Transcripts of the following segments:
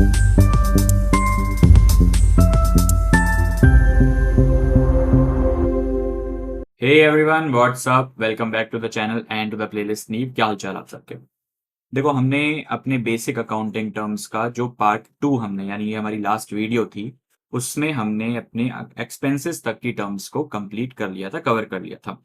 Hey everyone, what's up, welcome back to the channel and to the playlist नीव। क्या हाल चाल आप सबके। देखो, हमने अपने बेसिक अकाउंटिंग टर्म्स का जो पार्ट 2 हमने, यानी ये हमारी लास्ट वीडियो थी, उसमें हमने अपने एक्सपेंसेस तक की टर्म्स को कंप्लीट कर लिया था, कवर कर लिया था।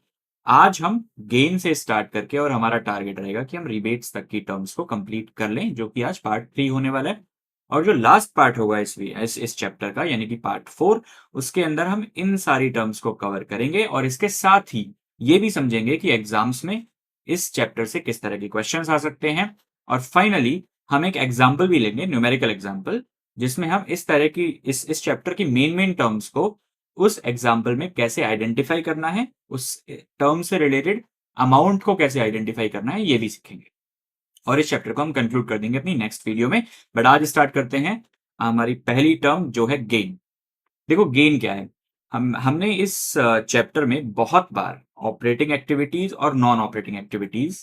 आज हम गेन से स्टार्ट करके और हमारा टारगेट रहेगा कि हम रिबेट्स तक की टर्म्स को कंप्लीट कर लें, जो कि आज पार्ट 3 होने वाला है। और जो लास्ट पार्ट होगा इस चैप्टर का, यानी कि पार्ट 4, उसके अंदर हम इन सारी टर्म्स को कवर करेंगे और इसके साथ ही ये भी समझेंगे कि एग्जाम्स में इस चैप्टर से किस तरह के क्वेश्चंस आ सकते हैं। और फाइनली हम एक एग्जाम्पल भी लेंगे, न्यूमेरिकल एग्जाम्पल, जिसमें हम इस तरह की इस चैप्टर की मेन टर्म्स को उस एग्जाम्पल में कैसे आइडेंटिफाई करना है, उस टर्म से रिलेटेड अमाउंट को कैसे आइडेंटिफाई करना है, ये भी सीखेंगे। और इस चैप्टर को हम कंक्लूड कर देंगे अपनी नेक्स्ट वीडियो में। बट आज स्टार्ट करते हैं हमारी पहली टर्म, जो है गेन। देखो, गेन क्या है। हमने इस चैप्टर में बहुत बार ऑपरेटिंग एक्टिविटीज और नॉन ऑपरेटिंग एक्टिविटीज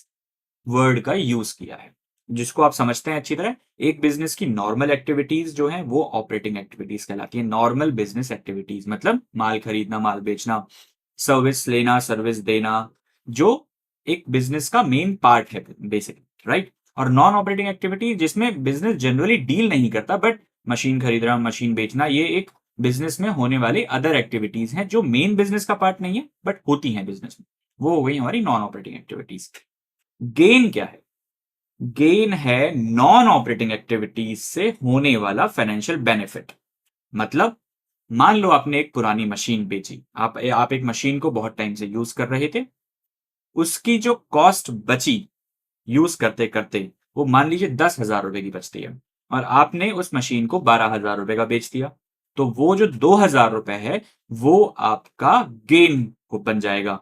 वर्ड का यूज किया है, जिसको आप समझते हैं अच्छी तरह। एक बिजनेस की नॉर्मल एक्टिविटीज जो है वो ऑपरेटिंग एक्टिविटीज कहलाती है। नॉर्मल बिजनेस एक्टिविटीज मतलब माल खरीदना, माल बेचना, सर्विस लेना, सर्विस देना, जो एक बिजनेस का मेन पार्ट है बेसिक, राइट। और नॉन ऑपरेटिंग एक्टिविटी जिसमें बिजनेस जनरली डील नहीं करता, बट मशीन खरीदना, मशीन बेचना, ये एक बिजनेस में होने वाली अदर एक्टिविटीज हैं जो मेन बिजनेस का पार्ट नहीं है बट होती हैं बिजनेस में। वो हो गई हमारी नॉन ऑपरेटिंग एक्टिविटीज। गेन क्या है? गेन है नॉन ऑपरेटिंग एक्टिविटीज से होने वाला फाइनेंशियल बेनिफिट। मतलब, मान लो आपने एक पुरानी मशीन बेची, आप एक मशीन को बहुत टाइम से यूज कर रहे थे, उसकी जो कॉस्ट बची यूज करते करते, वो मान लीजिए 10,000 रुपए की बचती है, और आपने उस मशीन को 12,000 रुपए का बेच दिया, तो वो जो 2,000 रुपए है वो आपका गेन को बन जाएगा।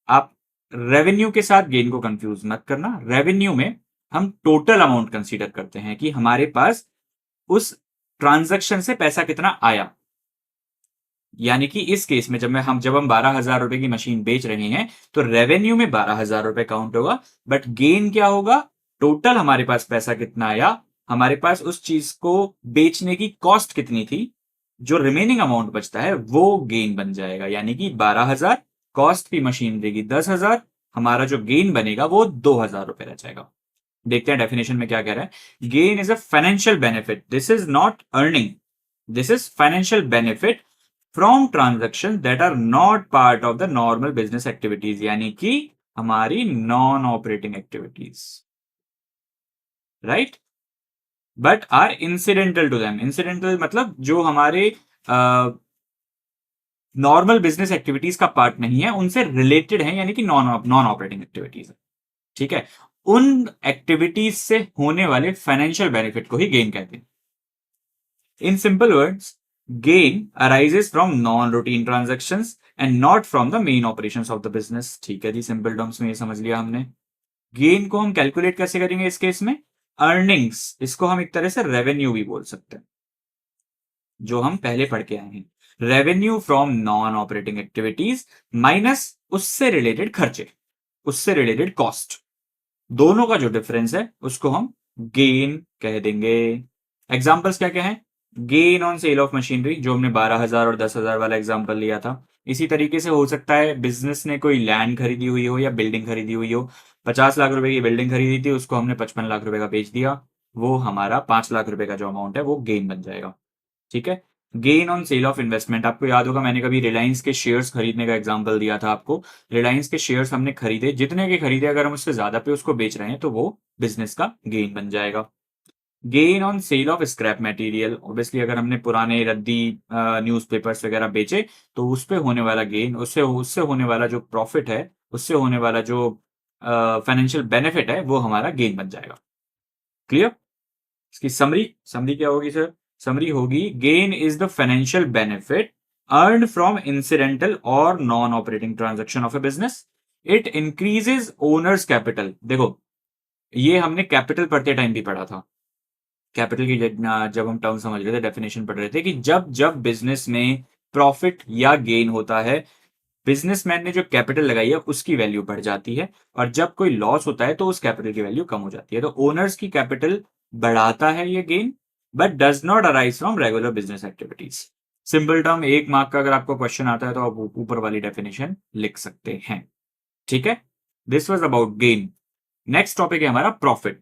आप रेवेन्यू के साथ गेन को कंफ्यूज मत करना। रेवेन्यू में हम टोटल अमाउंट कंसीडर करते हैं कि हमारे पास उस ट्रांजैक्शन से पैसा कितना आया। यानी कि इस केस में जब हम 12,000 रुपए की मशीन बेच रहे हैं, तो रेवेन्यू में 12,000 रुपए काउंट होगा, बट गेन क्या होगा? टोटल हमारे पास पैसा कितना आया, हमारे पास उस चीज को बेचने की कॉस्ट कितनी थी, जो रिमेनिंग अमाउंट बचता है वो गेन बन जाएगा। यानी कि 12,000, कॉस्ट की मशीन देगी 10,000, हमारा जो गेन बनेगा वो 2,000 रुपए रह जाएगा। देखते हैं डेफिनेशन में क्या कह रहा है। Gain is a financial benefit, this is not earning, this is financial benefit from transaction that are not part of the normal business activities, यानी कि हमारी non operating activities, right, but are incidental to them. Incidental मतलब जो हमारे normal business activities का part नहीं है, उनसे रिलेटेड है, यानी कि नॉन ऑपरेटिंग एक्टिविटीज है। ठीक है, उन एक्टिविटीज से होने वाले फाइनेंशियल बेनिफिट को ही गेन कहते हैं। इन simple words, gain arises from non routine transactions and not from the main operations of the business. ठीक है जी, सिंपल टर्म्स में ये समझ लिया हमने। गेन को हम कैलकुलेट कैसे करेंगे इस केस में? अर्निंग्स, इसको हम एक तरह से रेवेन्यू भी बोल सकते हैं, जो हम पहले पढ़ के आए हैं। Revenue from non operating activities minus उससे रिलेटेड खर्चे, उससे रिलेटेड कॉस्ट, दोनों का जो डिफरेंस है उसको हम गेन कह देंगे। एग्जांपल्स क्या क्या हैं? Gain on sale of machinery, जो हमने 12,000 और 10,000 वाला एग्जांपल लिया था। इसी तरीके से हो सकता है बिजनेस ने कोई लैंड खरीदी हुई हो या बिल्डिंग खरीदी हुई हो। 50 लाख रुपए की बिल्डिंग खरीदी थी, उसको हमने 55 लाख रुपए का बेच दिया, वो हमारा 5 लाख रुपए का जो अमाउंट है वो गेन बन जाएगा। ठीक है। Gain on sale of investment, आपको याद होगा मैंने कभी रिलायंस के शेयर्स खरीदने का एग्जांपल दिया था आपको। रिलायंस के शेयर्स हमने खरीदे, जितने के खरीदे, अगर हम उससे ज्यादा पे उसको बेच रहे हैं तो वो बिजनेस का गेन बन जाएगा। Gain on sale of scrap material, obviously अगर हमने पुराने रद्दी न्यूज़पेपर्स वगैरह बेचे, तो उस पे होने वाला गेन, उससे उससे होने वाला जो प्रॉफिट है, उससे होने वाला जो फाइनेंशियल बेनिफिट है, वो हमारा गेन बन जाएगा। क्लियर? इसकी समरी समरी क्या होगी सर? समरी होगी, gain is the financial benefit earn from incidental और non operating transaction of a business. It increases owners capital. देखो, ये हमने कैपिटल पढ़ते टाइम भी पढ़ा था। कैपिटल की जब हम टर्म समझ रहे थे, डेफिनेशन पढ़ रहे थे कि जब जब बिजनेस में प्रॉफिट या गेन होता है, बिजनेसमैन ने जो कैपिटल लगाई है उसकी वैल्यू बढ़ जाती है, और जब कोई लॉस होता है तो उस कैपिटल की वैल्यू कम हो जाती है। तो ओनर्स की कैपिटल बढ़ाता है ये gain, but does not arise from regular business activities. Simple term, 1 mark का अगर आपको क्वेश्चन आता है तो आप ऊपर वाली डेफिनेशन लिख सकते हैं। ठीक है, this was about gain. Next topic है हमारा प्रॉफिट।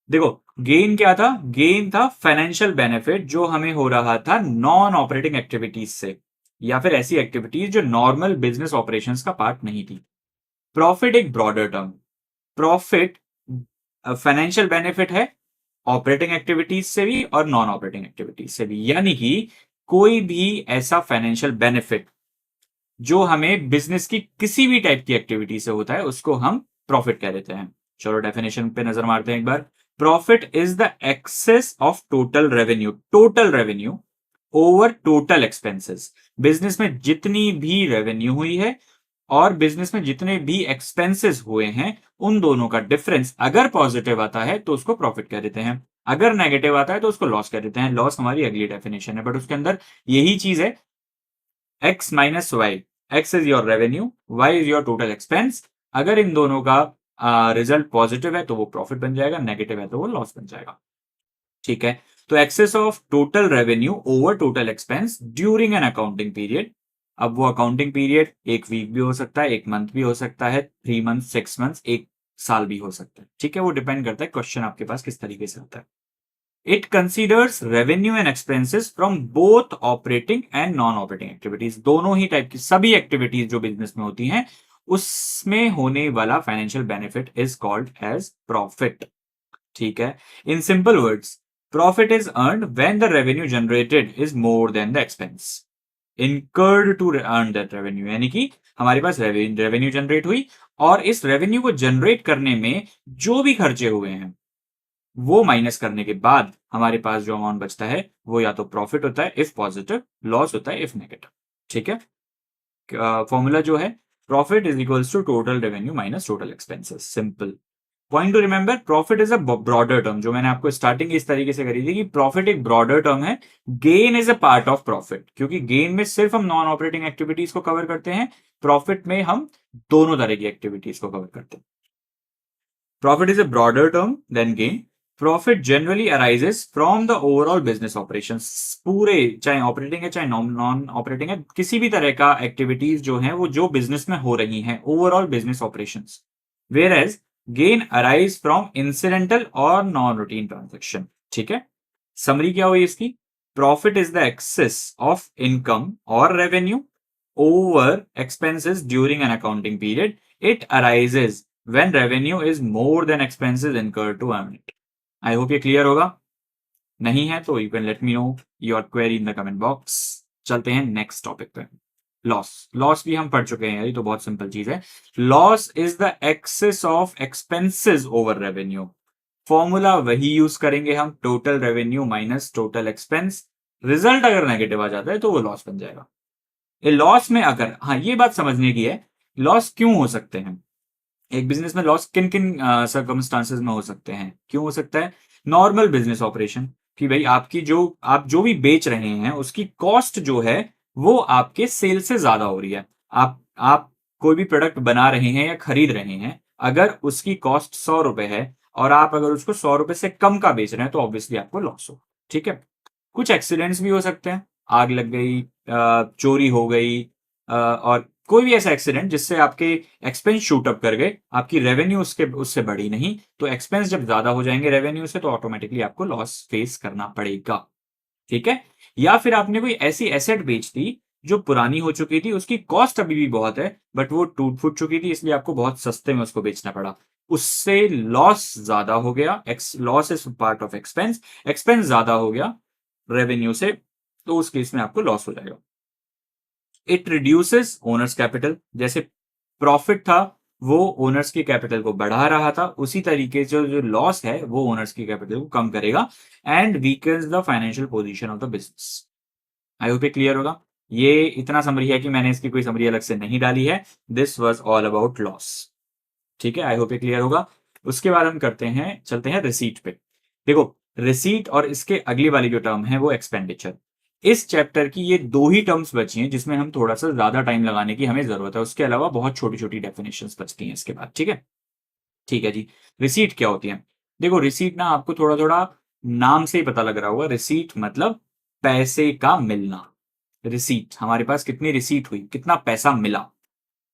देखो, गेन क्या था? गेन था फाइनेंशियल बेनिफिट जो हमें हो रहा था नॉन ऑपरेटिंग एक्टिविटीज से, या फिर ऐसी एक्टिविटीज जो नॉर्मल बिजनेस ऑपरेशंस का पार्ट नहीं थी। प्रॉफिट एक broader term. Profit financial benefit है ऑपरेटिंग एक्टिविटीज से भी और नॉन ऑपरेटिंग एक्टिविटीज से भी, यानी कि कोई भी ऐसा फाइनेंशियल बेनिफिट जो हमें बिजनेस की किसी भी टाइप की एक्टिविटी से होता है उसको हम प्रॉफिट कह देते हैं। चलो डेफिनेशन पे नजर मारते हैं एक बार। Profit is the excess of total revenue over total expenses. Business में जितनी भी रेवेन्यू हुई है और बिजनेस में जितने भी एक्सपेंसेस हुए हैं, उन दोनों का डिफरेंस अगर पॉजिटिव आता है तो उसको प्रॉफिट कह देते हैं, अगर नेगेटिव आता है तो उसको लॉस कह देते हैं। लॉस हमारी अगली डेफिनेशन है, बट उसके अंदर यही चीज है, X minus Y. X is your revenue, Y is your total expense. अगर इन दोनों का रिजल्ट पॉजिटिव है तो वो प्रॉफिट बन जाएगा, नेगेटिव है तो वो लॉस बन जाएगा। ठीक है, तो excess of total revenue over total expense during an accounting period. अब वो अकाउंटिंग पीरियड 1 वीक भी हो सकता है, 1 मंथ भी हो सकता है, 3 मंथ, 6 मंथ, 1 साल भी हो सकता है। ठीक है, वो डिपेंड करता है क्वेश्चन आपके पास किस तरीके से आता है। It considers revenue and expenses from both operating and non operating activities. दोनों ही टाइप की सभी एक्टिविटीज जो बिजनेस में होती हैं उसमें होने वाला financial benefit is called as profit. ठीक है, in simple words, profit is earned when the revenue generated is more than the expense incurred to earn that revenue. यानी कि हमारे पास रेवेन्यू जनरेट हुई और इस रेवेन्यू को जनरेट करने में जो भी खर्चे हुए हैं वो माइनस करने के बाद हमारे पास जो अमाउंट बचता है वो या तो प्रॉफिट होता है इफ पॉजिटिव, लॉस होता है इफ नेगेटिव। ठीक है, फॉर्मूला जो है, profit is equals to total revenue minus total expenses. Simple point to remember, profit is a broader term. जो मैंने आपको स्टार्टिंग इस तरीके से करी थी कि प्रॉफिट एक ब्रॉडर टर्म है, gain is a part of profit, क्योंकि गेन में सिर्फ हम नॉन ऑपरेटिंग एक्टिविटीज को कवर करते हैं, प्रॉफिट में हम दोनों तरह की एक्टिविटीज को कवर करते हैं। Profit is a broader term than gain. Profit generally arises from the overall business operations. पूरे, चाहे ऑपरेटिंग है चाहे नॉन ऑपरेटिंग है, किसी भी तरह का एक्टिविटीज जो है वो जो बिजनेस में हो रही हैं, overall business operations. Whereas gain arise from incidental और नॉन रूटीन ट्रांजेक्शन। ठीक है, समरी क्या हुई इसकी? Profit is the excess of income और revenue over expenses during an accounting period. It arises when revenue is more than expenses incurred to earn it. I hope ये clear होगा। नहीं है तो you can let me know your query in the comment box. चलते हैं next topic पे। Loss. Loss भी हम पढ़ चुके हैं, ये तो बहुत सिंपल चीज है। Loss is the excess of expenses over revenue. Formula वही यूज करेंगे हम, total revenue minus total expense. Result अगर नेगेटिव आ जाता है तो वो लॉस बन जाएगा। ये लॉस में अगर, हाँ ये बात समझने की है, लॉस क्यों हो सकते हैं, एक बिजनेस में लॉस किन किन सर्कमस्टांसेस में हो सकते हैं, क्यों हो सकता है? नॉर्मल बिजनेस ऑपरेशन, कि भाई आप जो भी बेच रहे हैं उसकी कॉस्ट जो है वो आपके सेल से ज्यादा हो रही है। आप कोई भी प्रोडक्ट बना रहे हैं या खरीद रहे हैं, अगर उसकी कॉस्ट 100 रुपए है और आप अगर उसको 100 रुपए से कम का बेच रहे हैं तो ऑब्वियसली आपको लॉस हो। ठीक है, कुछ एक्सीडेंट्स भी हो सकते हैं, आग लग गई, चोरी हो गई, और कोई भी ऐसा एक्सीडेंट जिससे आपके एक्सपेंस शूट अप कर गए, आपकी रेवेन्यू उससे बढ़ी नहीं, तो एक्सपेंस जब ज्यादा हो जाएंगे रेवेन्यू से तो ऑटोमेटिकली आपको लॉस फेस करना पड़ेगा। ठीक है, या फिर आपने कोई ऐसी एसेट बेच दी जो पुरानी हो चुकी थी, उसकी कॉस्ट अभी भी बहुत है बट वो टूट फूट चुकी थी, इसलिए आपको बहुत सस्ते में उसको बेचना पड़ा, उससे लॉस ज्यादा हो गया। Loss is part of expense, expense ज्यादा हो गया रेवेन्यू से, तो उस केस में आपको लॉस हो जाएगा। It reduces owners capital. जैसे प्रॉफिट था वो ओनर्स की कैपिटल को बढ़ा रहा था, उसी तरीके से जो लॉस है वो ओनर्स की कैपिटल को कम करेगा and weakens the financial position of the business. I hope ये क्लियर होगा। ये इतना समरी है कि मैंने इसकी कोई समरी अलग से नहीं डाली है। This was all about loss. ठीक है, आई होप ये क्लियर होगा। उसके बाद हम चलते हैं रिसीट पे। देखो, रिसीट और इसके अगली वाली जो टर्म है वो एक्सपेंडिचर। इस चैप्टर की ये 2 ही टर्म्स बची हैं जिसमें हम थोड़ा सा ज्यादा टाइम लगाने की हमें जरूरत है, उसके अलावा बहुत छोटी छोटी डेफिनेशंस बचती हैं इसके बाद। ठीक है, ठीक है जी। रिसीट क्या होती है? देखो, रिसीट ना आपको थोड़ा थोड़ा नाम से ही पता लग रहा होगा, रिसीट मतलब पैसे का मिलना। रिसीट, हमारे पास कितनी रिसीट हुई, कितना पैसा मिला।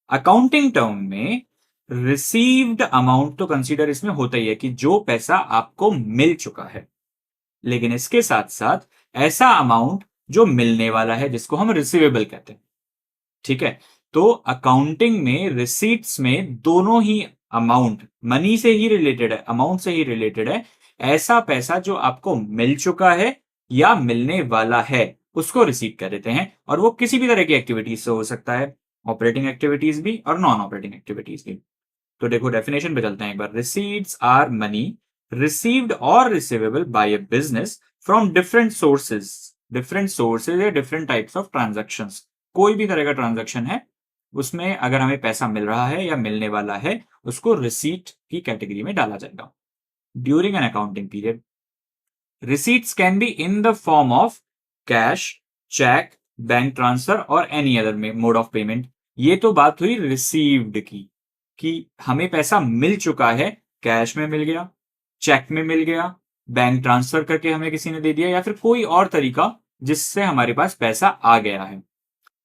अकाउंटिंग टर्म में रिसीव्ड अमाउंट तो कंसीडर इसमें होता ही है कि जो पैसा आपको मिल चुका है, लेकिन इसके साथ साथ ऐसा अमाउंट जो मिलने वाला है जिसको हम रिसीवेबल कहते हैं। ठीक है, तो अकाउंटिंग में रिसीट्स में दोनों ही अमाउंट मनी से ही रिलेटेड है, अमाउंट से ही रिलेटेड है। ऐसा पैसा जो आपको मिल चुका है या मिलने वाला है उसको रिसीट कर देते हैं, और वो किसी भी तरह की एक्टिविटीज से हो सकता है, ऑपरेटिंग एक्टिविटीज भी और नॉन ऑपरेटिंग एक्टिविटीज भी। तो देखो डेफिनेशन पे चलते हैं एक बार। रिसीट्स आर मनी रिसीव्ड और receivable by a business from different sources या डिफरेंट टाइप्स ऑफ ट्रांजैक्शंस। कोई भी तरह का ट्रांजैक्शन है उसमें अगर हमें पैसा मिल रहा है या मिलने वाला है उसको रिसीट की कैटेगरी में डाला जाएगा। During an accounting period receipts can be in the form of cash, cheque, bank transfer और any other mode of payment. ये तो बात हुई रिसीव्ड की, कि हमें पैसा मिल चुका है, कैश में मिल गया, चेक में मिल गया, बैंक ट्रांसफर करके हमें किसी ने दे दिया, या फिर कोई और तरीका जिससे हमारे पास पैसा आ गया है।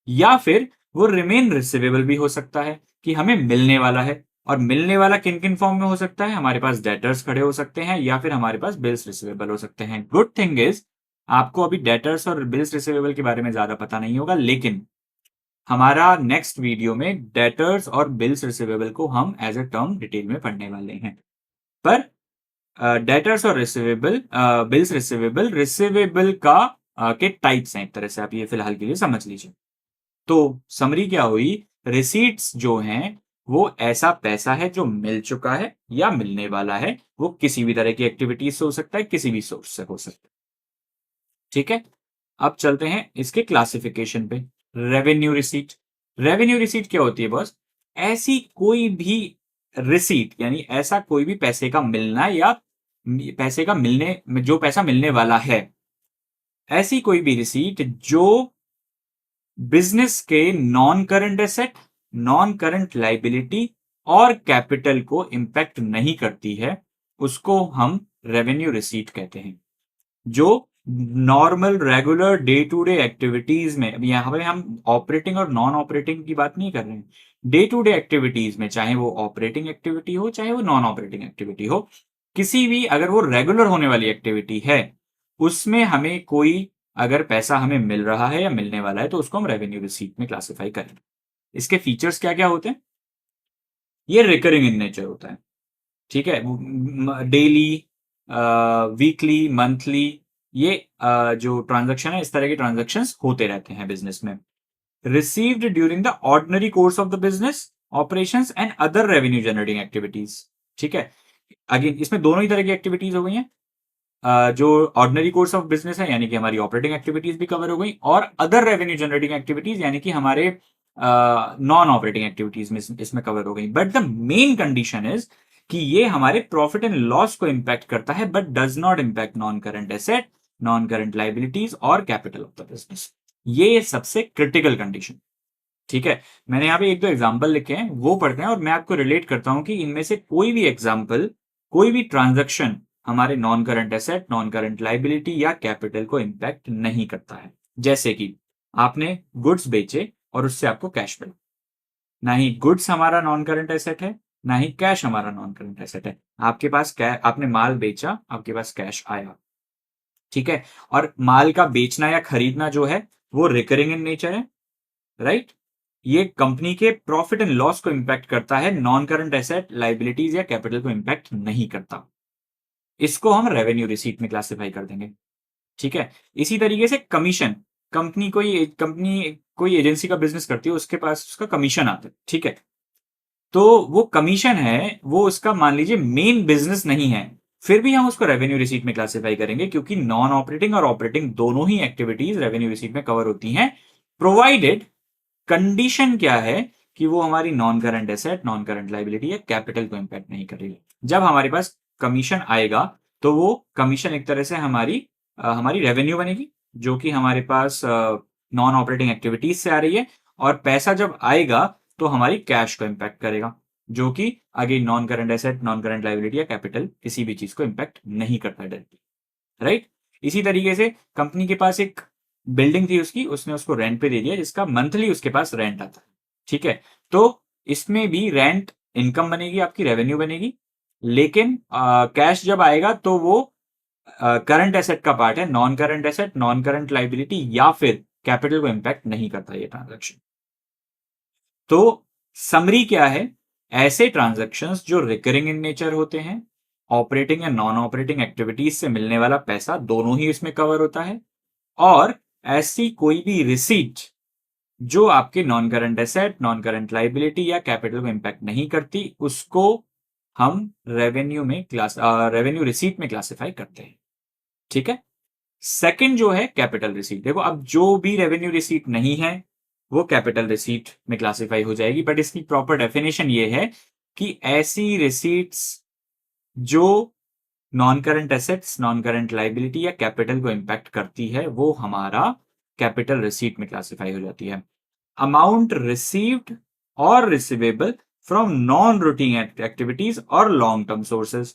या फिर वो रिमेन रिसीवेबल भी हो सकता है कि हमें मिलने वाला है, और मिलने वाला किन किन फॉर्म में हो सकता है, हमारे पास डेटर्स खड़े हो सकते हैं या फिर हमारे पास बिल्स रिसीवेबल हो सकते हैं। गुड थिंग इज आपको अभी डेटर्स और बिल्स रिसीवेबल के बारे में ज्यादा पता नहीं होगा, लेकिन हमारा नेक्स्ट वीडियो में डेटर्स और बिल्स रिसीवेबल को हम एज अ टर्म डिटेल में पढ़ने वाले हैं। पर डेटर्स और रिसीवेबल, बिल्स रिसीवेबल, रिसीवेबल का के टाइप्स हैं एक तरह से, आप ये फिलहाल के लिए समझ लीजिए। तो समरी क्या हुई, रिसीट्स जो हैं वो ऐसा पैसा है जो मिल चुका है या मिलने वाला है, वो किसी भी तरह की एक्टिविटीज से हो सकता है, किसी भी सोर्स से हो सकता है। ठीक है, अब चलते हैं इसके क्लासिफिकेशन पे। रेवेन्यू रिसीट, रेवेन्यू रिसीट क्या होती है बॉस, ऐसी कोई भी रिसीट, यानी ऐसा कोई भी पैसे का मिलना या पैसे का मिलने, जो पैसा मिलने वाला है, ऐसी कोई भी रिसीट जो बिजनेस के non current asset, non current liability और कैपिटल को इंपैक्ट नहीं करती है, उसको हम रेवेन्यू रिसीट कहते हैं। जो normal regular day to day activities में, अभी यहां पे हम ऑपरेटिंग और नॉन ऑपरेटिंग की बात नहीं कर रहे हैं, डे टू डे एक्टिविटीज में, चाहे वो ऑपरेटिंग एक्टिविटी हो चाहे वो नॉन ऑपरेटिंग एक्टिविटी हो, किसी भी अगर वो रेगुलर होने वाली एक्टिविटी है उसमें हमें कोई अगर पैसा हमें मिल रहा है या मिलने वाला है तो उसको हम रेवेन्यू रिसीट में क्लासिफाई करें। इसके फीचर्स क्या क्या होते हैं, ये रिकरिंग इन नेचर होता है। ठीक है, डेली, वीकली, मंथली, ये जो ट्रांजैक्शन है, इस तरह के ट्रांजैक्शंस होते रहते हैं बिजनेस में। Received during the ordinary course of the business operations and other revenue generating activities. ठीक है, अगेन इसमें दोनों ही तरह की एक्टिविटीज हो गई हैं। जो ऑर्डिनरी कोर्स ऑफ बिजनेस है यानी कि हमारी ऑपरेटिंग एक्टिविटीज भी कवर हो गई, और अदर रेवेन्यू जनरेटिंग एक्टिविटीज यानी कि हमारे नॉन ऑपरेटिंग एक्टिविटीज में इसमें कवर हो गई। But the main condition is कि ये हमारे प्रॉफिट एंड लॉस को इंपैक्ट करता है, but does not impact non current asset, non current liabilities और कैपिटल ऑफ द बिजनेस। ये सबसे क्रिटिकल कंडीशन। ठीक है, मैंने यहाँ पे एक दो एग्जाम्पल लिखे हैं, वो पढ़ते हैं और मैं आपको रिलेट करता हूं कि इनमें से कोई भी एग्जाम्पल, कोई भी ट्रांजैक्शन हमारे non current asset, non current liability या कैपिटल को इंपैक्ट नहीं करता है। जैसे कि आपने गुड्स बेचे और उससे आपको कैश मिला, ना ही गुड्स हमारा नॉन करंट एसेट है, ना ही कैश हमारा नॉन करंट एसेट है। आपके पास आपने माल बेचा, आपके पास कैश आया। ठीक है, और माल का बेचना या खरीदना जो है वो रिकरिंग इन नेचर है, राइट। ये कंपनी के प्रॉफिट एंड लॉस को इंपैक्ट करता है, नॉन करंट एसेट, लाइबिलिटीज या कैपिटल को इंपैक्ट नहीं करता। इसको हम रेवेन्यू रिसीट में क्लासिफाई कर देंगे। ठीक है, इसी तरीके से कमीशन, कंपनी कोई एजेंसी का बिजनेस करती है, उसके पास उसका कमीशन आता है। ठीक है, तो वो कमीशन है, वो उसका मान लीजिए मेन बिजनेस नहीं है, फिर भी हम उसको रेवेन्यू रिसीट में क्लासिफाई करेंगे, क्योंकि नॉन ऑपरेटिंग और ऑपरेटिंग दोनों ही एक्टिविटीज रेवेन्यू रिसीट में कवर होती हैं, प्रोवाइडेड, कंडीशन क्या है कि वो हमारी non current asset, non current liability या कैपिटल को इंपैक्ट नहीं करेगी। जब हमारे पास कमीशन आएगा तो वो कमीशन एक तरह से हमारी रेवेन्यू बनेगी, जो कि हमारे पास नॉन ऑपरेटिंग एक्टिविटीज से आ रही है, और पैसा जब आएगा तो हमारी कैश को इंपैक्ट करेगा, जो कि आगे non current asset, non current liability या कैपिटल किसी भी चीज को इंपैक्ट नहीं करता डायरेक्टली। राइट। इसी तरीके से कंपनी के पास एक बिल्डिंग थी उसकी, उसने उसको रेंट पे दे दिया जिसका मंथली उसके पास रेंट आता है, ठीक है। तो इसमें भी रेंट इनकम बनेगी, आपकी रेवेन्यू बनेगी, लेकिन कैश जब आएगा तो वो करंट एसेट का पार्ट है, non current asset, non current liability या फिर कैपिटल को इंपैक्ट नहीं करता ये ट्रांजैक्शन। तो समरी क्या है, ऐसे ट्रांजैक्शंस जो रिकरिंग इन नेचर होते हैं, ऑपरेटिंग या नॉन ऑपरेटिंग एक्टिविटीज से मिलने वाला पैसा दोनों ही इसमें कवर होता है, और ऐसी कोई भी रिसीट जो आपके non current asset, non current liability या कैपिटल को इंपैक्ट नहीं करती, उसको हम रेवेन्यू रिसीट में क्लासिफाई करते हैं, ठीक है। सेकंड जो है कैपिटल रिसीट, देखो अब जो भी रेवेन्यू रिसीट नहीं है वो कैपिटल रिसीट में क्लासिफाई हो जाएगी, बट इसकी प्रॉपर डेफिनेशन ये है कि ऐसी रिसीट्स जो non current assets, non current liability या कैपिटल को इंपैक्ट करती है वो हमारा कैपिटल रिसीट में क्लासिफाई हो जाती है। अमाउंट रिसीव्ड और receivable from non routine activities और लॉन्ग टर्म सोर्सेज,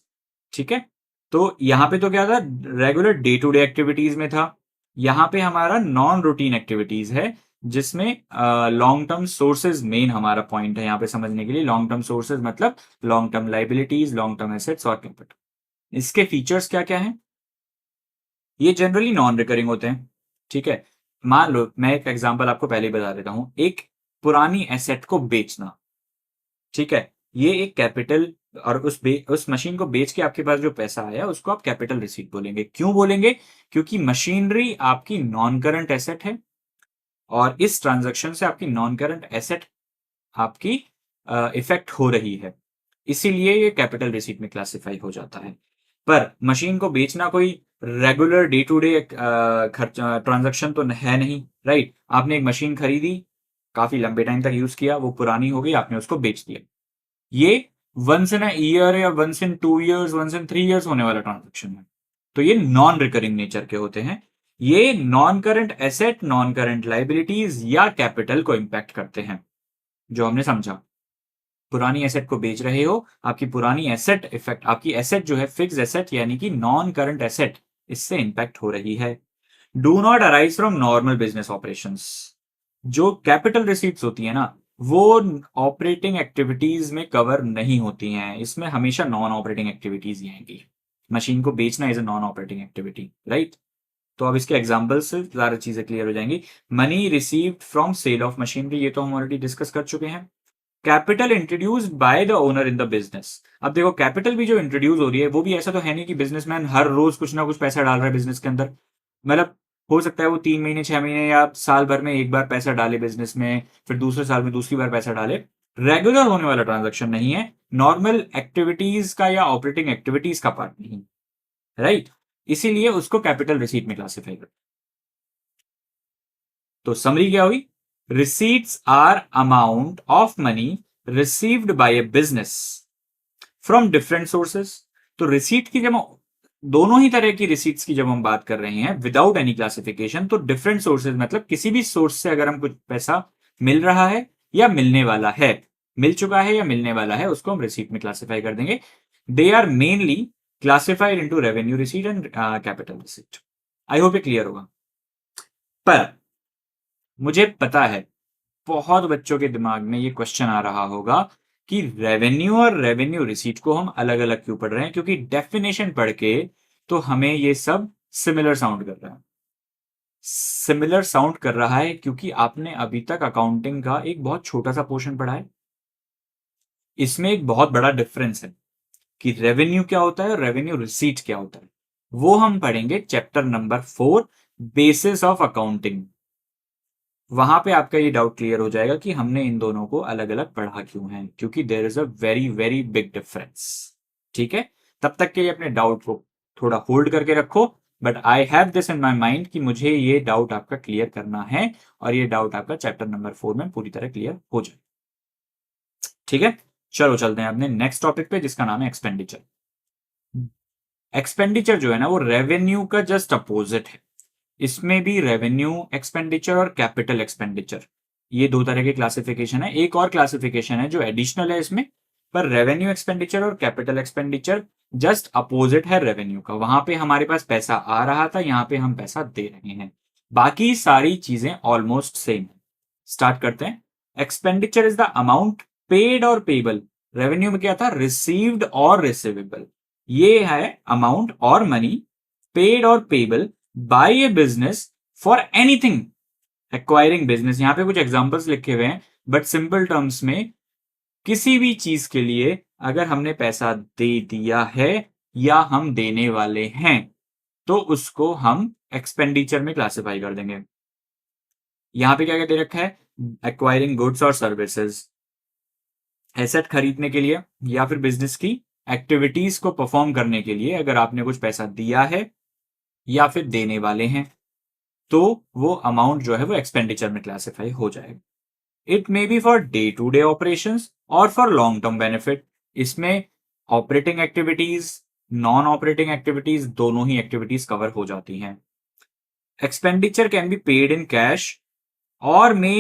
ठीक है। तो यहां पे तो क्या था, regular day to day activities में था, यहां पे हमारा नॉन रूटीन एक्टिविटीज है जिसमें लॉन्ग टर्म सोर्सेज मेन हमारा पॉइंट है यहां पे समझने के लिए। लॉन्ग टर्म सोर्सेज मतलब long term liabilities, long term assets और कैपिटल। इसके फीचर्स क्या क्या है, ये जनरली नॉन रिकरिंग होते हैं, ठीक है। मान लो मैं एक एग्जांपल आपको पहले ही बता देता हूं, एक पुरानी एसेट को बेचना, ठीक है, ये एक कैपिटल, और उस मशीन को बेच के आपके पास जो पैसा आया उसको आप कैपिटल रिसीट बोलेंगे। क्यों बोलेंगे, क्योंकि मशीनरी आपकी नॉन करंट एसेट है और इस ट्रांजैक्शन से आपकी नॉन करंट एसेट आपकी इफेक्ट हो रही है, इसीलिए ये कैपिटल रिसीट में क्लासिफाई हो जाता है। पर मशीन को बेचना कोई रेगुलर डे टू डे खर्चा ट्रांजैक्शन तो है नहीं, राइट। आपने एक मशीन खरीदी, काफी लंबे टाइम तक यूज किया, वो पुरानी हो गई, आपने उसको बेच दिया, ये वंस इन अ ईयर या once in 2 years, once in 3 years होने वाला ट्रांजेक्शन है, तो ये नॉन रिकरिंग नेचर के होते हैं। ये non current asset, non current liabilities या कैपिटल को इंपैक्ट करते हैं, जो हमने समझा। पुरानी एसेट को बेच रहे हो, आपकी पुरानी एसेट इफेक्ट, आपकी एसेट जो है फिक्स एसेट यानी कि नॉन करंट एसेट, इससे इंपैक्ट हो रही है। Do not arise from normal business operations, जो कैपिटल रिसीट्स होती है ना वो ऑपरेटिंग एक्टिविटीज में कवर नहीं होती हैं, इसमें हमेशा नॉन ऑपरेटिंग एक्टिविटीज ही आएंगी। मशीन को बेचना is a non operating activity, right. तो अब इसके एग्जांपल से सारी चीजें क्लियर हो जाएंगी। Money received from sale of machinery, ये तो हम ऑलरेडी डिस्कस कर चुके हैं। Capital introduced by the owner in the business, अब देखो कैपिटल भी जो इंट्रोड्यूस हो रही है वो भी ऐसा तो है नहीं कि बिजनेसमैन हर रोज कुछ ना कुछ पैसा डाल रहा है बिजनेस के अंदर, मतलब हो सकता है वो 3 महीने, 6 महीने या साल भर में एक बार पैसा डाले बिजनेस में, फिर दूसरे साल में दूसरी बार पैसा डाले, रेगुलर होने वाला ट्रांजेक्शन नहीं है, नॉर्मल एक्टिविटीज का या ऑपरेटिंग एक्टिविटीज का पार्ट नहीं, राइट। इसीलिए उसको कैपिटल रिसीट में क्लासिफाई कर। तो समरी क्या हुई, receipts are amount of money received by a business from different sources. तो रिसीट की जब दोनों ही तरह की रिसीट्स की जब हम बात कर रहे हैं विदाउट एनी क्लासिफिकेशन, तो डिफरेंट सोर्सेज मतलब किसी भी सोर्स से अगर हम कुछ पैसा मिल रहा है या मिलने वाला है, मिल चुका है या मिलने वाला है, उसको हम रिसीट में क्लासिफाई कर देंगे। They are mainly classified into revenue receipt and capital receipt. I hope ये क्लियर होगा। पर मुझे पता है बहुत बच्चों के दिमाग में ये क्वेश्चन आ रहा होगा कि रेवेन्यू और रेवेन्यू रिसीट को हम अलग अलग क्यों पढ़ रहे हैं, क्योंकि डेफिनेशन पढ़ के तो हमें ये सब सिमिलर साउंड कर रहा है। सिमिलर साउंड कर रहा है क्योंकि आपने अभी तक अकाउंटिंग का एक बहुत छोटा सा पोर्शन पढ़ा है। इसमें एक बहुत बड़ा डिफरेंस है कि रेवेन्यू क्या होता है और रेवेन्यू रिसीट क्या होता है, वो हम पढ़ेंगे chapter number 4 basis of accounting. वहां पे आपका ये डाउट क्लियर हो जाएगा कि हमने इन दोनों को अलग अलग पढ़ा क्यों है, क्योंकि there is a very very big difference, ठीक है। तब तक के लिए अपने डाउट को थोड़ा होल्ड करके रखो, but I have this in my mind कि मुझे ये डाउट आपका क्लियर करना है और ये डाउट आपका चैप्टर नंबर 4 में पूरी तरह क्लियर हो जाए, ठीक है। चलो चलते हैं अपने नेक्स्ट टॉपिक पे जिसका नाम है एक्सपेंडिचर। एक्सपेंडिचर जो है ना वो रेवेन्यू का जस्ट अपोजिट है। इसमें भी रेवेन्यू एक्सपेंडिचर और कैपिटल एक्सपेंडिचर, ये दो तरह के क्लासिफिकेशन है। एक और क्लासिफिकेशन है जो एडिशनल है इसमें, पर रेवेन्यू एक्सपेंडिचर और कैपिटल एक्सपेंडिचर जस्ट अपोजिट है रेवेन्यू का। वहां पे हमारे पास पैसा आ रहा था, यहाँ पे हम पैसा दे रहे हैं। बाकी सारी चीजें ऑलमोस्ट सेम है। स्टार्ट करते हैं। Expenditure is the amount paid और पेबल। रेवेन्यू में क्या था? रिसीव्ड और रिसीवेबल। ये है अमाउंट और मनी पेड और payable by a business for anything acquiring business. यहां पे कुछ एग्जांपल्स लिखे हुए हैं, बट सिंपल टर्म्स में किसी भी चीज के लिए अगर हमने पैसा दे दिया है या हम देने वाले हैं तो उसको हम एक्सपेंडिचर में क्लासिफाई कर देंगे। यहां पे क्या क्या दे रखा है? एक्वायरिंग गुड्स और सर्विसेज, एसेट खरीदने के लिए या फिर बिजनेस की एक्टिविटीज को परफॉर्म करने के लिए अगर आपने कुछ पैसा दिया है या फिर देने वाले हैं तो वो अमाउंट जो है वो एक्सपेंडिचर में क्लासिफाई हो जाएगा। It may be for day to day operations और फॉर लॉन्ग टर्म बेनिफिट। इसमें operating activities, non operating activities, दोनों ही एक्टिविटीज कवर हो जाती हैं। Expenditure can be paid in cash और may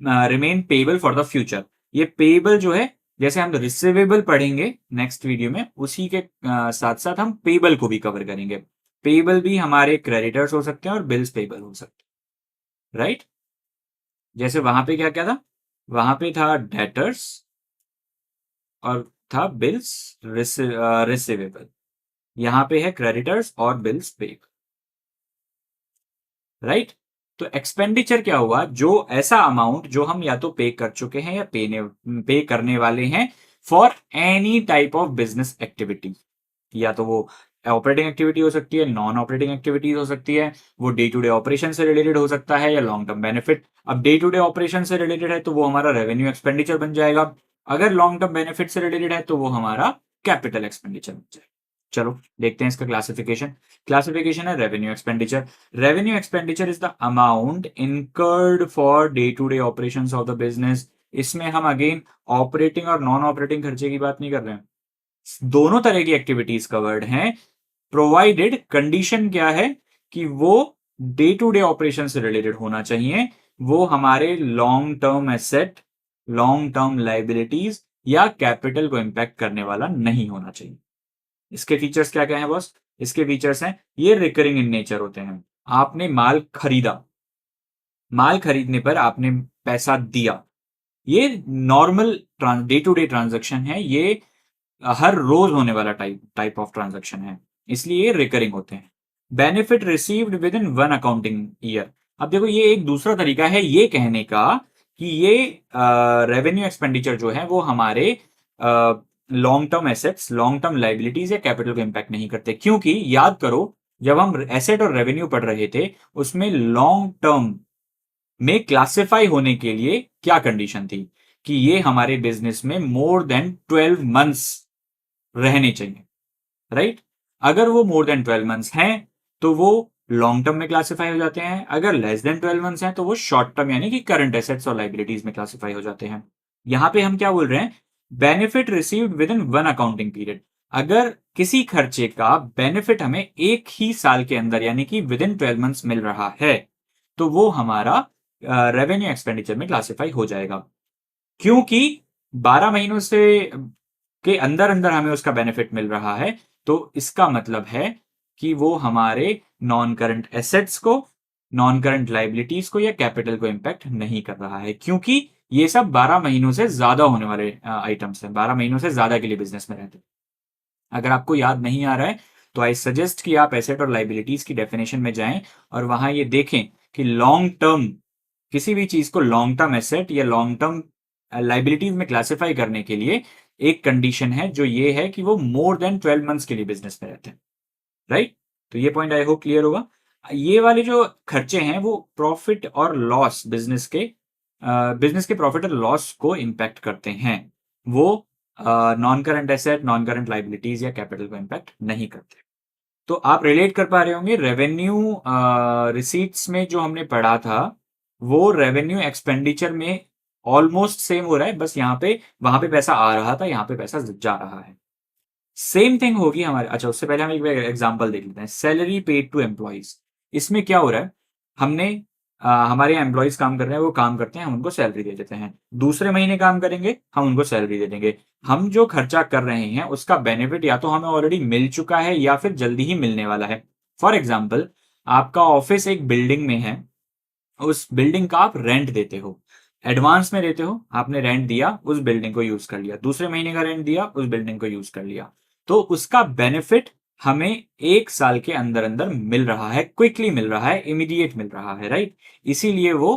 remain payable for the future. ये payable जो है, जैसे हम रिसीवेबल पढ़ेंगे नेक्स्ट वीडियो में, उसी के साथ साथ हम पेबल को भी कवर करेंगे। पेबल भी हमारे क्रेडिटर्स हो सकते हैं और बिल्स पेबल हो सकते हैं, राइट? जैसे वहां पे क्या क्या था? वहां पे था डेटर्स और था बिल्स रिसीवेबल। यहां पे है क्रेडिटर्स और बिल्स पेबल, राइट? तो एक्सपेंडिचर क्या हुआ? जो ऐसा अमाउंट जो हम या तो पे कर चुके हैं या पे करने वाले हैं for any type of business activity. या तो वो ऑपरेटिंग एक्टिविटी हो सकती है, नॉन ऑपरेटिंग एक्टिविटीज हो सकती है, वो डे टू डे ऑपरेशन से रिलेटेड हो सकता है या लॉन्ग टर्म बेनिफिट। अब डे टू डे ऑपरेशन से रिलेटेड है तो वो हमारा रेवेन्यू एक्सपेंडिचर बन जाएगा। अगर लॉन्ग टर्म बेनिफिट से रिलेटेड है तो वो हमारा कैपिटल एक्सपेंडिचर बन जाएगा। चलो देखते हैं इसका क्लासिफिकेशन। क्लासिफिकेशन है revenue expenditure. Revenue expenditure is the amount incurred for day to day operations of the business. इसमें हम अगेन ऑपरेटिंग और नॉन ऑपरेटिंग खर्चे की बात नहीं कर रहे हैं, दोनों तरह की एक्टिविटीज कवर्ड हैं, प्रोवाइडेड कंडीशन क्या है कि वो डे टू डे ऑपरेशन से रिलेटेड होना चाहिए, वो हमारे long term asset, long term liabilities या कैपिटल को इंपैक्ट करने वाला नहीं होना चाहिए। इसके फीचर्स क्या क्या हैं बॉस? इसके फीचर्स हैं, ये रिकरिंग इन नेचर होते हैं। आपने माल खरीदा, माल खरीदने पर आपने पैसा दिया, ये normal day to day transaction है, ये हर रोज होने वाला टाइप ऑफ ट्रांजेक्शन है, इसलिए ये रिकरिंग होते हैं। Benefit received with in one accounting year. अब देखो ये एक दूसरा तरीका है ये कहने का कि ये रेवेन्यू एक्सपेंडिचर जो है वो हमारे long term assets, long term liabilities या कैपिटल को इंपैक्ट नहीं करते। क्योंकि याद करो जब हम एसेट और रेवेन्यू पढ़ रहे थे उसमें लॉन्ग टर्म में क्लासिफाई होने के लिए क्या कंडीशन थी कि ये हमारे बिजनेस में मोर देन 12 मंथ्स रहने चाहिए, राइट? अगर वो मोर देन 12 मंथ्स हैं तो वो लॉन्ग टर्म में क्लासिफाई हो जाते हैं, अगर लेस देन 12 मंथ्स हैं तो वो शॉर्ट टर्म यानी कि करंट एसेट्स और लाइबिलिटीज में क्लासिफाई हो जाते हैं। यहां पे हम क्या बोल रहे हैं? Benefit received with in one accounting period. अगर किसी खर्चे का बेनिफिट हमें एक ही साल के अंदर यानी कि विद इन 12 मंथ्स मिल रहा है तो वो हमारा रेवेन्यू एक्सपेंडिचर में क्लासिफाई हो जाएगा। क्योंकि 12 महीनों से के अंदर अंदर हमें उसका बेनिफिट मिल रहा है तो इसका मतलब है कि वो हमारे नॉन करंट एसेट्स को, नॉन करंट लाइबिलिटीज को या कैपिटल को इंपैक्ट नहीं कर रहा है, क्योंकि ये सब 12 महीनों से ज्यादा होने वाले आइटम्स हैं, 12 महीनों से ज्यादा के लिए बिजनेस में रहते हैं। अगर आपको याद नहीं आ रहा है तो आई सजेस्ट कि आप एसेट और लाइबिलिटीज की डेफिनेशन में जाएं और वहां ये देखें कि लॉन्ग टर्म, किसी भी चीज को लॉन्ग टर्म एसेट या लॉन्ग टर्म लाइबिलिटीज में क्लासिफाई करने के लिए एक कंडीशन है जो ये है कि वो मोर देन 12 मंथ्स के लिए बिजनेस में रहते हैं, राइट? तो ये पॉइंट आई होप क्लियर होगा। ये वाले जो खर्चे हैं वो प्रॉफिट और लॉस, बिजनेस के प्रॉफिट और लॉस को इंपैक्ट करते हैं, वो non current asset, non current liabilities या कैपिटल को इंपैक्ट नहीं करते। तो आप रिलेट कर पा रहे होंगे रेवेन्यू रिसीट्स में जो हमने पढ़ा था वो रेवेन्यू एक्सपेंडिचर में ऑलमोस्ट सेम हो रहा है, बस यहाँ पे वहां पे पैसा आ रहा था, यहाँ पे पैसा जा रहा है। सेम थिंग होगी हमारे। अच्छा उससे पहले हम एक एग्जांपल देख लेते हैं, सैलरी पेड टू एम्प्लॉइज। इसमें क्या हो रहा है? हमने हमारे यहाँ एम्प्लॉयज काम कर रहे हैं, वो काम करते हैं, हम उनको सैलरी दे देते हैं। दूसरे महीने काम करेंगे, हम उनको सैलरी दे देंगे। हम जो खर्चा कर रहे हैं उसका बेनिफिट या तो हमें ऑलरेडी मिल चुका है या फिर जल्दी ही मिलने वाला है। फॉर एग्जाम्पल, आपका ऑफिस एक बिल्डिंग में है, उस बिल्डिंग का आप रेंट देते हो, एडवांस में देते हो, आपने रेंट दिया, उस बिल्डिंग को यूज कर लिया, दूसरे महीने का रेंट दिया, उस बिल्डिंग को यूज कर लिया, तो उसका बेनिफिट हमें 1 साल के अंदर अंदर मिल रहा है, क्विकली मिल रहा है, इमीडिएट मिल रहा है, राइट। इसीलिए वो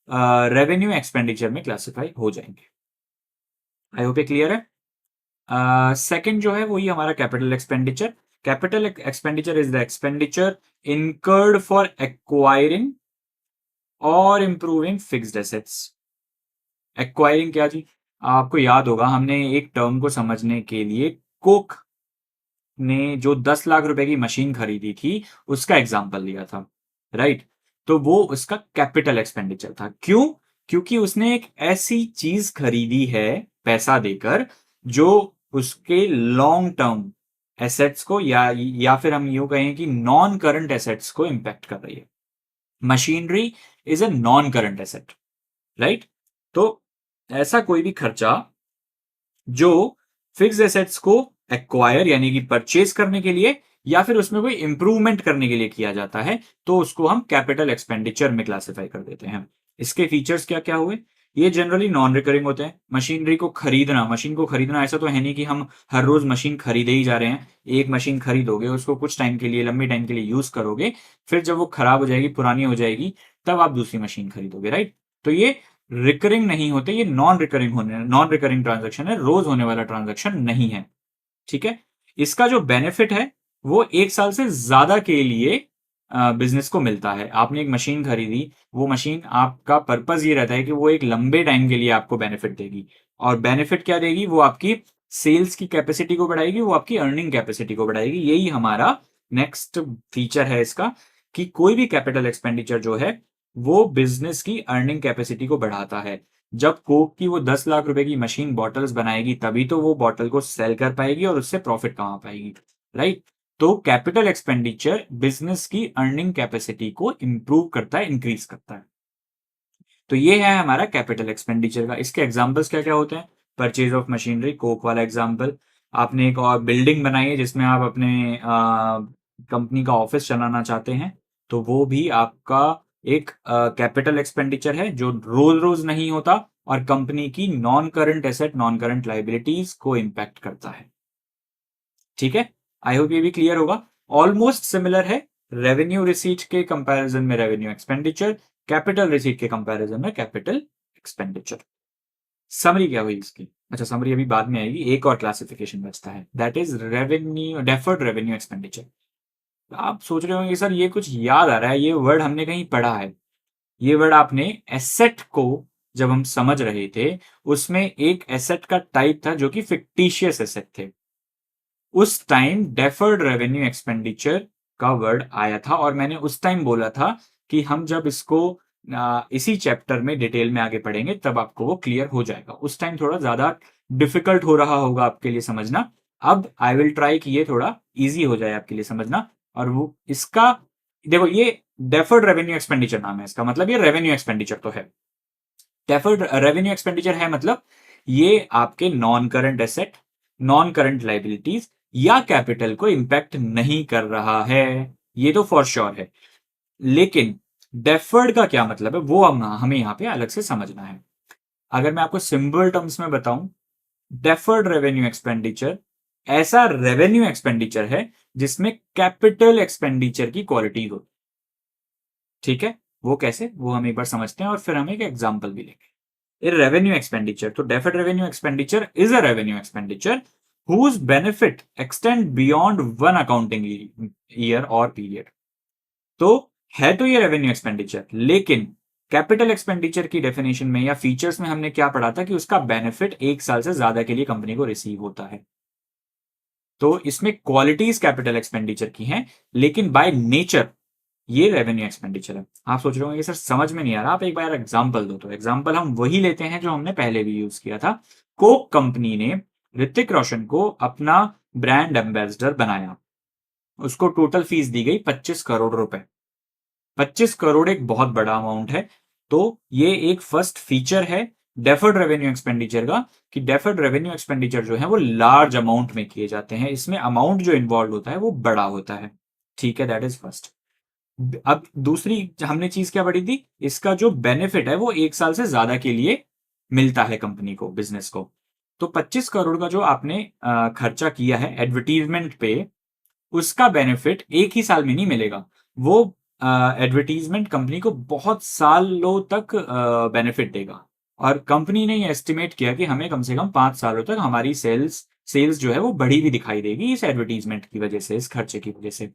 रेवेन्यू एक्सपेंडिचर में क्लासिफाई हो जाएंगे। आई होप ये क्लियर है। सेकंड जो है वही हमारा capital expenditure. Capital expenditure is the expenditure incurred for acquiring और इंप्रूविंग फिक्स्ड एसेट्स। एक्वायरिंग क्या जी? आपको याद होगा, हमने एक टर्म को समझने के लिए कोक ने जो 10 लाख रुपए की मशीन खरीदी थी उसका एग्जाम्पल लिया था, राइट। तो वो उसका कैपिटल एक्सपेंडिचर था। क्यों? क्योंकि उसने एक ऐसी चीज खरीदी है पैसा देकर जो उसके लॉन्ग टर्म एसेट्स को या फिर हम यूं कहें कि नॉन करंट एसेट्स को इंपैक्ट कर रही है। Machinery is a non current asset, right. तो ऐसा कोई भी खर्चा जो फिक्स एसेट्स को एक्वायर यानी कि परचेज करने के लिए या फिर उसमें कोई इंप्रूवमेंट करने के लिए किया जाता है, तो उसको हम कैपिटल एक्सपेंडिचर में क्लासिफाई कर देते हैं। इसके फीचर्स क्या क्या हुए? ये जनरली नॉन रिकरिंग होते हैं। मशीनरी को खरीदना, मशीन को खरीदना ऐसा तो है नहीं कि हम हर रोज मशीन खरीदे ही जा रहे हैं। एक मशीन खरीदोगे, उसको कुछ टाइम के लिए, लंबे टाइम के लिए यूज करोगे, फिर जब वो खराब हो जाएगी, पुरानी हो जाएगी, तब आप दूसरी मशीन खरीदोगे, राइट। तो ये रिकरिंग नहीं होते, ये नॉन रिकरिंग ट्रांजेक्शन है, रोज होने वाला ट्रांजेक्शन नहीं है, ठीक है। इसका जो बेनिफिट है वो 1 साल से ज्यादा के लिए बिजनेस को मिलता है। आपने एक मशीन खरीदी, वो मशीन, आपका पर्पज ये रहता है कि वो एक लंबे टाइम के लिए आपको बेनिफिट देगी। और बेनिफिट क्या देगी? वो आपकी सेल्स की कैपेसिटी को बढ़ाएगी, वो आपकी अर्निंग कैपेसिटी को बढ़ाएगी। यही हमारा नेक्स्ट फीचर है इसका, कि कोई भी कैपिटल एक्सपेंडिचर जो है वो बिजनेस की अर्निंग कैपेसिटी को बढ़ाता है। जब कोक की वो 10 लाख रुपए की मशीन बॉटल्स बनाएगी, तभी तो वो बॉटल को सेल कर पाएगी और उससे प्रॉफिट कमा पाएगी, राइट। तो कैपिटल एक्सपेंडिचर बिजनेस की अर्निंग कैपेसिटी को इंप्रूव करता है, इंक्रीज करता है। तो ये है हमारा कैपिटल एक्सपेंडिचर का। इसके एग्जांपल्स क्या क्या होते हैं? परचेज ऑफ मशीनरी, कोक वाला एग्जांपल। आपने एक और बिल्डिंग बनाई है जिसमें आप अपने कंपनी का ऑफिस चलाना चाहते हैं, तो वो भी आपका एक कैपिटल एक्सपेंडिचर है जो रोज रोज नहीं होता और कंपनी की non current asset, non current liabilities को इंपैक्ट करता है, ठीक है। आई होप ये भी क्लियर होगा। ऑलमोस्ट सिमिलर है रेवेन्यू रिसीट के कंपैरिजन में रेवेन्यू एक्सपेंडिचर, कैपिटल रिसीट के कंपैरिजन में कैपिटल एक्सपेंडिचर। समरी क्या हुई इसकी? अच्छा, समरी अभी बाद में आएगी। एक और क्लासिफिकेशन बचता है, that is revenue, deferred revenue expenditure. आप सोच रहे होंगे सर ये कुछ याद आ रहा है, ये वर्ड हमने कहीं पढ़ा है। ये वर्ड आपने एसेट को, जब हम समझ रहे थे, उसमें एक एसेट का टाइप था जो कि फिक्टिशियस एसेट थे। उस टाइम डेफर्ड रेवेन्यू एक्सपेंडिचर का वर्ड आया था और मैंने उस टाइम बोला था कि हम जब इसको इसी चैप्टर में डिटेल में आगे पढ़ेंगे तब आपको वो क्लियर हो जाएगा। उस टाइम थोड़ा ज्यादा डिफिकल्ट हो रहा होगा आपके लिए समझना। अब आई विल ट्राई कि ये थोड़ा इजी हो जाए आपके लिए समझना। और वो इसका, देखो, ये डेफर्ड रेवेन्यू एक्सपेंडिचर नाम है इसका, मतलब ये रेवेन्यू एक्सपेंडिचर तो है। डेफर्ड रेवेन्यू एक्सपेंडिचर है मतलब ये आपके non current asset, non current liabilities या कैपिटल को इंपैक्ट नहीं कर रहा है, ये तो फॉर श्योर है। लेकिन डेफर्ड का क्या मतलब है वो हमें यहां पे अलग से समझना है। अगर मैं आपको सिंपल टर्म्स में बताऊं, डेफर्ड रेवेन्यू एक्सपेंडिचर ऐसा रेवेन्यू एक्सपेंडिचर है जिसमें कैपिटल एक्सपेंडिचर की क्वालिटी हो, ठीक है। वो कैसे, वो हम एक बार समझते हैं और फिर हम एक एग्जांपल भी लेंगे। रेवेन्यू एक्सपेंडिचर, तो deferred revenue expenditure is a revenue expenditure whose benefit extend beyond one accounting year और पीरियड। तो है तो ये रेवेन्यू एक्सपेंडिचर, लेकिन कैपिटल एक्सपेंडिचर की डेफिनेशन में या फीचर्स में हमने क्या पढ़ा था कि उसका बेनिफिट 1 साल से ज्यादा के लिए कंपनी को रिसीव होता है। तो इसमें क्वालिटीज कैपिटल एक्सपेंडिचर की हैं, लेकिन बाय नेचर ये रेवेन्यू एक्सपेंडिचर है। आप सोच रहे होंगे सर समझ में नहीं आ रहा, आप एक बार एग्जांपल दो। तो एग्जांपल हम वही लेते हैं जो हमने पहले भी यूज किया था। कोक कंपनी ने ऋतिक रोशन को अपना ब्रांड एम्बेसडर बनाया, उसको टोटल फीस दी गई 25 करोड़ रुपए। 25 करोड़ एक बहुत बड़ा अमाउंट है। तो ये एक फर्स्ट फीचर है डेफर्ड रेवेन्यू एक्सपेंडिचर का, कि डेफर्ड रेवेन्यू एक्सपेंडिचर जो है वो लार्ज अमाउंट में किए जाते हैं, इसमें अमाउंट जो इन्वॉल्व होता है वो बड़ा होता है। ठीक है, दैट इज फर्स्ट। अब दूसरी हमने चीज क्या पढ़ी थी, इसका जो बेनिफिट है वो 1 साल से ज्यादा के लिए मिलता है कंपनी को, बिजनेस को। तो 25 करोड़ का जो आपने खर्चा किया है एडवर्टीजमेंट पे, उसका बेनिफिट एक ही साल में नहीं मिलेगा। वो एडवर्टीजमेंट कंपनी को बहुत सालों तक बेनिफिट देगा। और कंपनी ने ये एस्टिमेट किया कि हमें कम से कम 5 सालों तक हमारी सेल्स जो है वो बढ़ी हुई दिखाई देगी इस एडवर्टीजमेंट की वजह से, इस खर्चे की वजह से।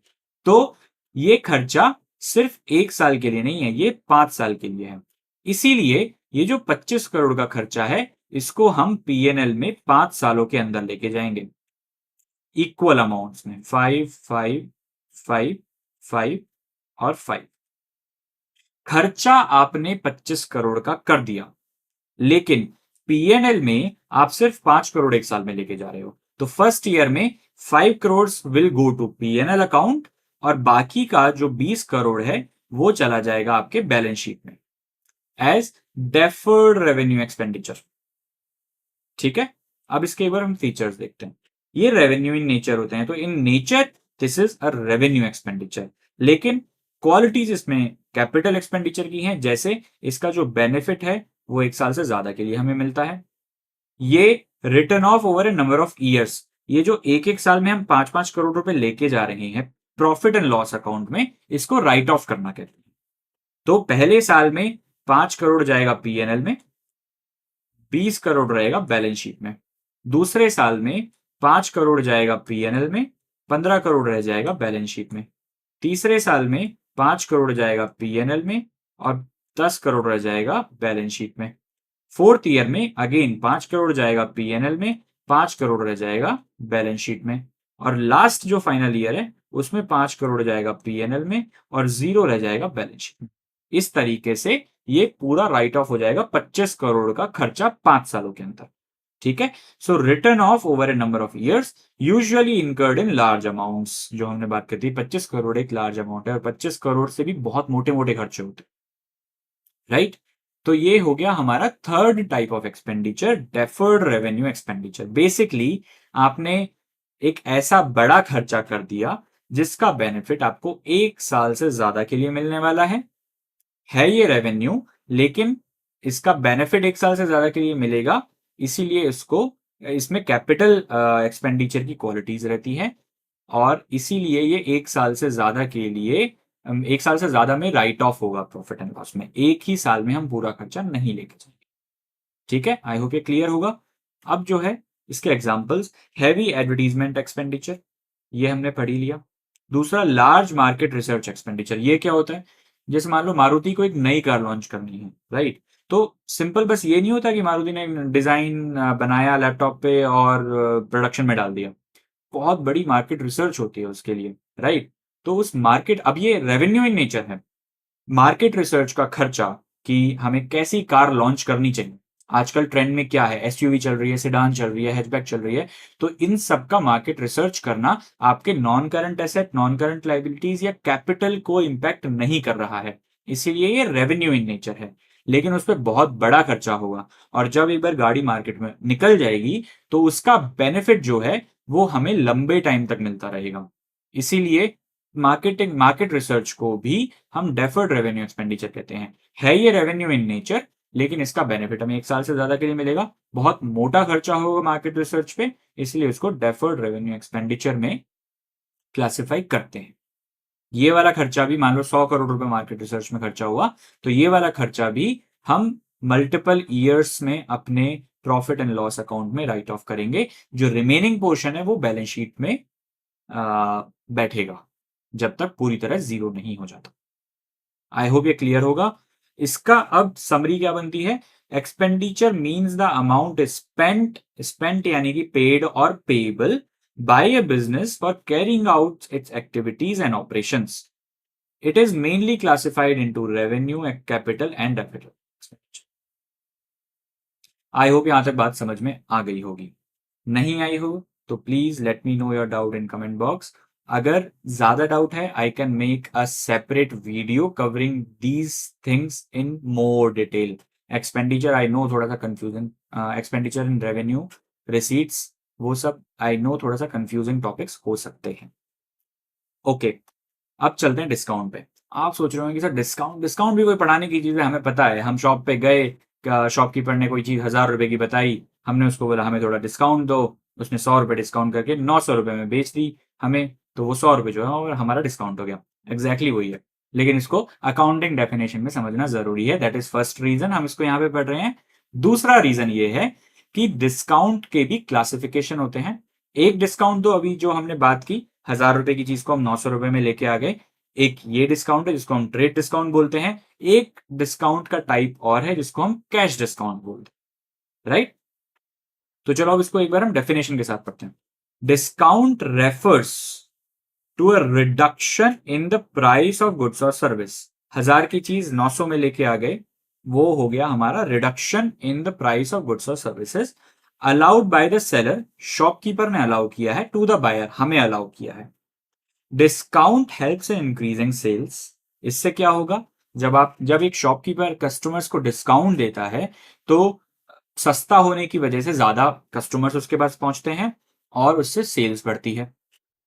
तो ये खर्चा सिर्फ 1 साल के लिए नहीं है, ये 5 साल के लिए है। इसीलिए ये जो 25 करोड़ का खर्चा है, इसको हम पीएनएल में 5 सालों के अंदर लेके जाएंगे, इक्वल अमाउंट्स में, 5, 5, 5, 5 और 5। खर्चा आपने 25 करोड़ का कर दिया, लेकिन पीएनएल में आप सिर्फ 5 करोड़ एक साल में लेके जा रहे हो। तो फर्स्ट ईयर में 5 crore will go to PNL account, और बाकी का जो 20 करोड़ है वो चला जाएगा आपके बैलेंस शीट में एज डेफर्ड रेवेन्यू एक्सपेंडिचर। ठीक है, अब इसके एक बार हम फीचर्स देखते हैं। ये रेवेन्यू इन नेचर होते हैं, तो in nature this is a revenue expenditure, लेकिन क्वालिटीज इसमें कैपिटल एक्सपेंडिचर की हैं। जैसे इसका जो बेनिफिट है वो 1 साल से ज्यादा के लिए हमें मिलता है। ये return of over a number of years, ये जो एक एक साल में हम 5-5 करोड़ रुपए लेके जा रहे हैं प्रॉफिट एंड लॉस अकाउंट में, इसको राइट ऑफ करना कहते हैं। तो पहले साल में 5 करोड़ जाएगा पीएनएल में, 20 करोड़ रहेगा बैलेंस शीट में। दूसरे साल में 5 करोड़ जाएगा पीएनएल में, 15 करोड़ रह जाएगा बैलेंस शीट में। तीसरे साल में 5 करोड़ जाएगा पीएनएल में और 10 करोड़ रह जाएगा बैलेंस शीट में। फोर्थ ईयर में अगेन 5 करोड़ जाएगा पीएनएल में, 5 करोड़ रह जाएगा बैलेंस शीट में। और लास्ट जो फाइनल ईयर है उसमें 5 करोड़ जाएगा पीएनएल में और 0 रह जाएगा बैलेंस शीट में। इस तरीके से ये पूरा राइट ऑफ हो जाएगा 25 करोड़ का खर्चा 5 सालों के अंदर। ठीक है, so return of over a number of years usually incurred in large amounts, जो हमने बात की थी 25 करोड़ एक लार्ज अमाउंट है, और 25 करोड़ से भी बहुत मोटे मोटे खर्चे होते हैं, राइट। तो ये हो गया हमारा third type of expenditure, deferred revenue expenditure. Basically आपने एक ऐसा बड़ा खर्चा कर दिया जिसका बेनिफिट आपको 1 साल से ज्यादा के लिए मिलने वाला है ये रेवेन्यू, लेकिन इसका बेनिफिट 1 साल से ज्यादा के लिए मिलेगा, इसीलिए इसमें कैपिटल एक्सपेंडिचर की क्वालिटीज रहती है, और इसीलिए ये 1 साल से ज्यादा के लिए 1 साल से ज्यादा में राइट ऑफ होगा प्रॉफिट एंड लॉस में। एक ही साल में हम पूरा खर्चा नहीं लेके जाएंगे। ठीक है, आई होप ये क्लियर होगा। अब जो है इसके एग्जांपल्स, हैवी एडवर्टीजमेंट एक्सपेंडिचर, ये हमने पढ़ी लिया। दूसरा लार्ज मार्केट रिसर्च एक्सपेंडिचर, ये क्या होता है, जैसे मान लो मारुति को एक नई कार लॉन्च करनी है, राइट। तो सिंपल बस ये नहीं होता कि मारुति ने डिजाइन बनाया लैपटॉप पे और प्रोडक्शन में डाल दिया। बहुत बड़ी मार्केट रिसर्च होती है उसके लिए, राइट। तो उस मार्केट, अब ये रेवेन्यू इन नेचर है, मार्केट रिसर्च का खर्चा कि हमें कैसी कार लॉन्च करनी चाहिए, आजकल ट्रेंड में क्या है, एसयूवी चल रही है, सेडान चल रही है, हैचबैक चल रही है, तो इन सब का मार्केट रिसर्च करना आपके non current asset, non current liabilities या कैपिटल को इंपैक्ट नहीं कर रहा है, इसीलिए ये रेवेन्यू इन नेचर है। लेकिन उस पर बहुत बड़ा खर्चा होगा, और जब एक बार गाड़ी मार्केट में निकल जाएगी तो उसका बेनिफिट जो है वो हमें लंबे टाइम तक मिलता रहेगा। इसीलिए मार्केट रिसर्च को भी हम डेफर्ड रेवेन्यू एक्सपेंडिचर कहते हैं। है ये रेवेन्यू इन नेचर, लेकिन इसका बेनिफिट हमें 1 साल से ज्यादा के लिए मिलेगा, बहुत मोटा खर्चा होगा मार्केट रिसर्च पे, इसलिए उसको डेफर्ड रेवेन्यू एक्सपेंडिचर में क्लासिफाई करते हैं। ये वाला खर्चा भी, मान लो 100 करोड़ रुपए मार्केट रिसर्च में खर्चा हुआ, तो ये वाला खर्चा भी हम मल्टीपल ईयर्स में अपने प्रॉफिट एंड लॉस अकाउंट में राइट ऑफ करेंगे। जो रिमेनिंग पोर्शन है वो बैलेंस शीट में बैठेगा जब तक पूरी तरह जीरो नहीं हो जाता। आई होप ये क्लियर होगा। इसका अब समरी क्या बनती है, expenditure means the amount spent यानी कि पेड और payable by a business for carrying out it's activities and operations. It is mainly classified into revenue, capital and debit expenditure. I hope यहां तक बात समझ में आ गई होगी। नहीं आई हो तो please let me know your doubt in comment box. अगर ज्यादा डाउट है, I can make a separate video covering these things in more detail. Expenditure I know थोड़ा सा confusion, expenditure in revenue, receipts, वो सब आई नो थोड़ा सा confusing topics हो सकते हैं. ओके, अब चलते हैं डिस्काउंट पे. आप सोच रहे हो कि सर डिस्काउंट डिस्काउंट भी कोई पढ़ाने की चीज़ है, हमें पता है. हम शॉप पे गए, शॉपकीपर ने कोई चीज़ 1000 रुपए की बताई, हमने उसको बोला हमें थोड़ा डिस्काउंट दो, उसने 100 रुपए डिस्काउंट करके 900 रुपए में बेच दी हमें, तो वो 100 रुपए जो है और हमारा डिस्काउंट हो गया. एग्जैक्टली वही है, लेकिन इसको अकाउंटिंग डेफिनेशन में समझना जरूरी है. दैट इज फर्स्ट रीजन हम इसको यहाँ पे पढ़ रहे हैं. दूसरा रीजन ये है कि डिस्काउंट के भी क्लासिफिकेशन होते हैं. एक डिस्काउंट तो अभी जो हमने बात की, 1000 रुपए की चीज को हम 900 रुपए में लेके आ गए. एक ये डिस्काउंट है जिसको हम ट्रेड डिस्काउंट बोलते हैं. एक डिस्काउंट का टाइप और है जिसको हम कैश डिस्काउंट बोलते हैं. राइट? तो चलो अब इसको एक बार हम डेफिनेशन के साथ पढ़ते हैं. Discount refers to a reduction in the price of goods और सर्विस. 1000 की चीज 900 में लेके आ गए, वो हो गया हमारा reduction in the price of goods और services allowed by the seller. Shopkeeper ने अलाउ किया है, टू द बायर हमें अलाउ किया है. Discount helps in increasing sales. इससे क्या होगा, जब एक शॉपकीपर कस्टमर्स को डिस्काउंट देता है तो सस्ता होने की वजह से ज्यादा कस्टमर्स उसके पास पहुंचते हैं और उससे सेल्स बढ़ती है.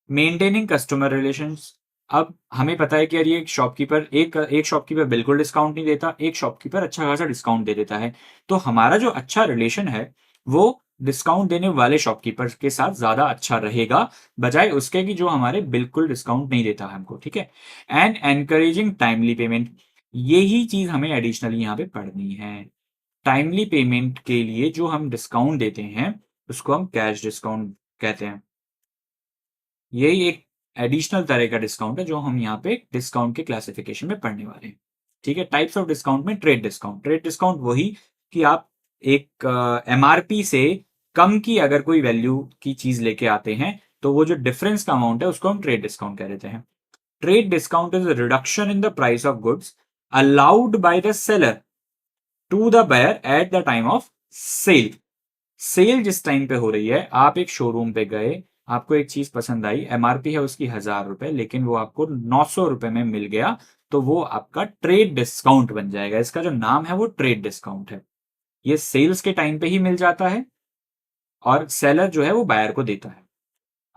Maintaining customer relations. अब हमें पता है कि यार ये एक शॉपकीपर बिल्कुल डिस्काउंट नहीं देता, एक शॉपकीपर अच्छा खासा डिस्काउंट दे देता है. तो हमारा जो अच्छा रिलेशन है वो डिस्काउंट देने वाले शॉपकीपर के साथ ज्यादा अच्छा रहेगा, बजाय उसके कि जो हमारे बिल्कुल डिस्काउंट नहीं देता है हमको. ठीक है? And encouraging timely payment. यही चीज हमें एडिशनली यहाँ पे पढ़नी है. टाइमली पेमेंट के लिए जो हम डिस्काउंट देते हैं उसको हम कैश डिस्काउंट कहते हैं. यही एक एडिशनल तरह का डिस्काउंट है जो हम यहाँ पे डिस्काउंट के क्लासिफिकेशन में पढ़ने वाले हैं. ठीक है? टाइप्स ऑफ डिस्काउंट में ट्रेड डिस्काउंट वही कि आप एक एमआरपी से कम की अगर कोई वैल्यू की चीज लेके आते हैं तो वो जो डिफरेंस का अमाउंट है उसको हम ट्रेड डिस्काउंट कह देते हैं. Trade discount is reduction in the price of goods allowed by the seller to the buyer at the time of sale. Sale जिस टाइम पे हो रही है, आप एक शोरूम पे गए, आपको एक चीज पसंद आई, एमआरपी है उसकी 1000 रुपए, लेकिन वो आपको 900 रुपए में मिल गया, तो वो आपका ट्रेड डिस्काउंट बन जाएगा. इसका जो नाम है वो ट्रेड डिस्काउंट है. ये सेल्स के टाइम पे ही मिल जाता है और सेलर जो है वो बायर को देता है.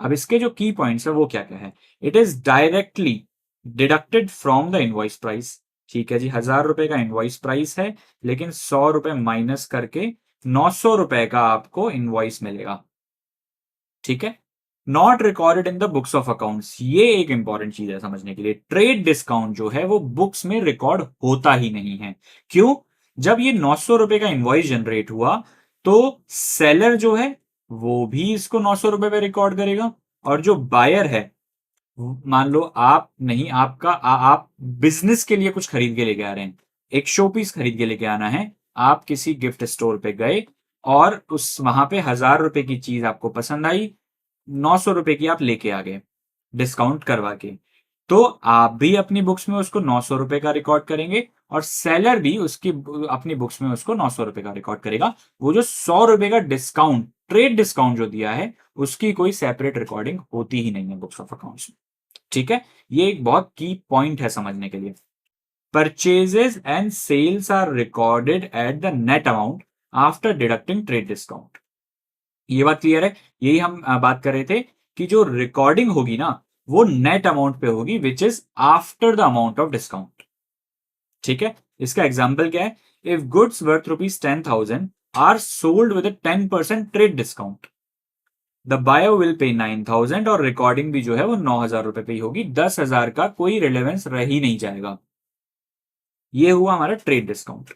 अब इसके जो की पॉइंट्स है वो क्या क्या है. It is directly deducted from the invoice price. ठीक है जी, 1000 रुपए का इनवॉइस प्राइस है, लेकिन 100 रुपए माइनस करके 900 रुपए का आपको इनवॉइस मिलेगा. ठीक है? Not recorded in the books of accounts. ये एक इंपॉर्टेंट चीज है समझने के लिए. ट्रेड डिस्काउंट जो है वो बुक्स में रिकॉर्ड होता ही नहीं है. क्यों? जब ये 900 रुपए का इनवॉइस जनरेट हुआ तो सेलर जो है वो भी इसको 900 रुपए पे रिकॉर्ड करेगा, और जो बायर है, मान लो आप नहीं, आप बिजनेस के लिए कुछ खरीद के लेके आ रहे हैं, एक शो पीस खरीद के लेके आना है, आप किसी गिफ्ट स्टोर पे गए और उस वहां पे 1000 रुपए की चीज आपको पसंद आई, 900 रुपए की आप लेके आ गए डिस्काउंट करवा के, तो आप भी अपनी बुक्स में उसको 900 रुपए का रिकॉर्ड करेंगे और सेलर भी उसकी अपनी बुक्स में उसको 900 रुपए का रिकॉर्ड करेगा. वो जो 100 रुपए का डिस्काउंट, ट्रेड डिस्काउंट जो दिया है, उसकी कोई सेपरेट रिकॉर्डिंग होती ही नहीं है बुक्स ऑफ अकाउंट्स में. ठीक है? ये एक बहुत की पॉइंट है समझने के लिए. Purchases and sales are recorded at the net amount after deducting trade discount. ये बात क्लियर है? यही हम बात कर रहे थे कि जो रिकॉर्डिंग होगी ना वो नेट अमाउंट पे होगी, which is after the amount of discount. ठीक है? इसका एग्जाम्पल क्या है? If goods worth ₹10,000 are sold with 10% trade discount, the buyer will pay 9,000, और रिकॉर्डिंग भी जो है वो 9,000 रुपए पे ही होगी. 10,000 का कोई रिलेवेंस रह ही नहीं जाएगा. ये हुआ हमारा ट्रेड डिस्काउंट.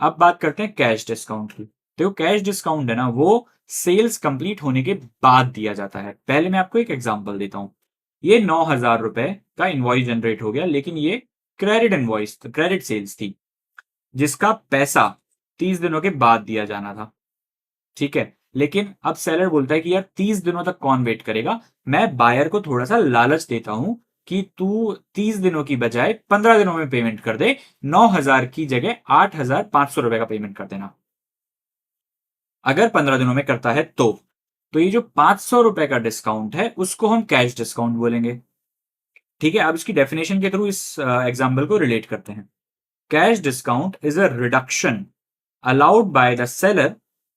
अब बात करते हैं कैश डिस्काउंट की. देखो, कैश डिस्काउंट है ना वो सेल्स कंप्लीट होने के बाद दिया जाता है. पहले मैं आपको एक एग्जांपल देता हूं. ये 9,000 रुपए का इनवॉइस जनरेट हो गया, लेकिन ये क्रेडिट सेल्स थी जिसका पैसा 30 दिनों के बाद दिया जाना था. ठीक है? लेकिन अब सेलर बोलता है कि यार 30 दिनों तक कौन वेट करेगा, मैं बायर को थोड़ा सा लालच देता हूं कि तू 30 दिनों की बजाय 15 दिनों में पेमेंट कर दे, 9,000 की जगह 8,500 रुपए का पेमेंट कर देना. अगर 15 दिनों में करता है तो तो ये जो 500 रुपए का डिस्काउंट है उसको हम कैश डिस्काउंट बोलेंगे। ठीक है, अब इसकी डेफिनेशन के थ्रू इस एग्जाम्पल को रिलेट करते हैं। Cash discount is a reduction allowed by the seller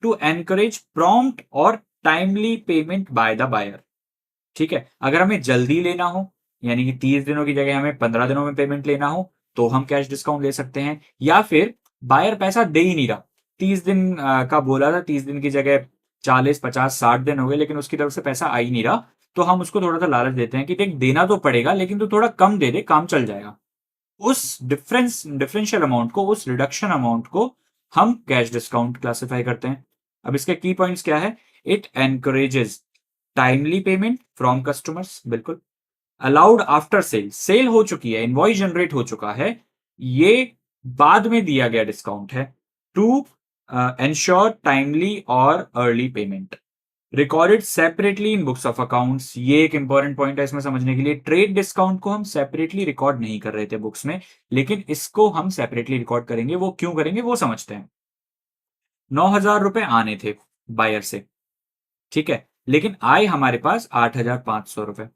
to encourage prompt और timely payment by the buyer। ठीक है, अगर हमें जल्दी लेना हो, यानी कि 30 दिनों की जगह हमें 15 दिनों में पेमेंट लेना हो, तो हम कैश डिस्काउंट ले सकते हैं। या फिर बायर पैसा दे ही नहीं रहा, 30 दिन का बोला था, 30 दिन की जगह 40, 50, 60 दिन हो गए, लेकिन उसकी तरफ से पैसा आ ही नहीं रहा, तो हम उसको थोड़ा सा लालच देते हैं कि देख देना तो पड़ेगा, लेकिन तू थोड़ा कम दे दे, काम चल जाएगा। उस डिफरेंशियल अमाउंट को, उस रिडक्शन अमाउंट को हम कैश डिस्काउंट क्लासिफाई करते हैं। अब इसके की पॉइंट्स क्या है? It encourages timely payment from customers, बिल्कुल। अलाउड आफ्टर सेल, सेल हो चुकी है, इनवॉइस जनरेट हो चुका है, ये बाद में दिया गया डिस्काउंट है। टू एंश्योर टाइमली और early payment, recorded separately in books of accounts, ये एक इंपॉर्टेंट पॉइंट है इसमें समझने के लिए। ट्रेड डिस्काउंट को हम सेपरेटली रिकॉर्ड नहीं कर रहे थे बुक्स में, लेकिन इसको हम सेपरेटली रिकॉर्ड करेंगे। वो क्यों करेंगे वो समझते हैं। 9,000 रुपए आने थे बायर से, ठीक है, लेकिन आए हमारे पास 8,500 रुपए।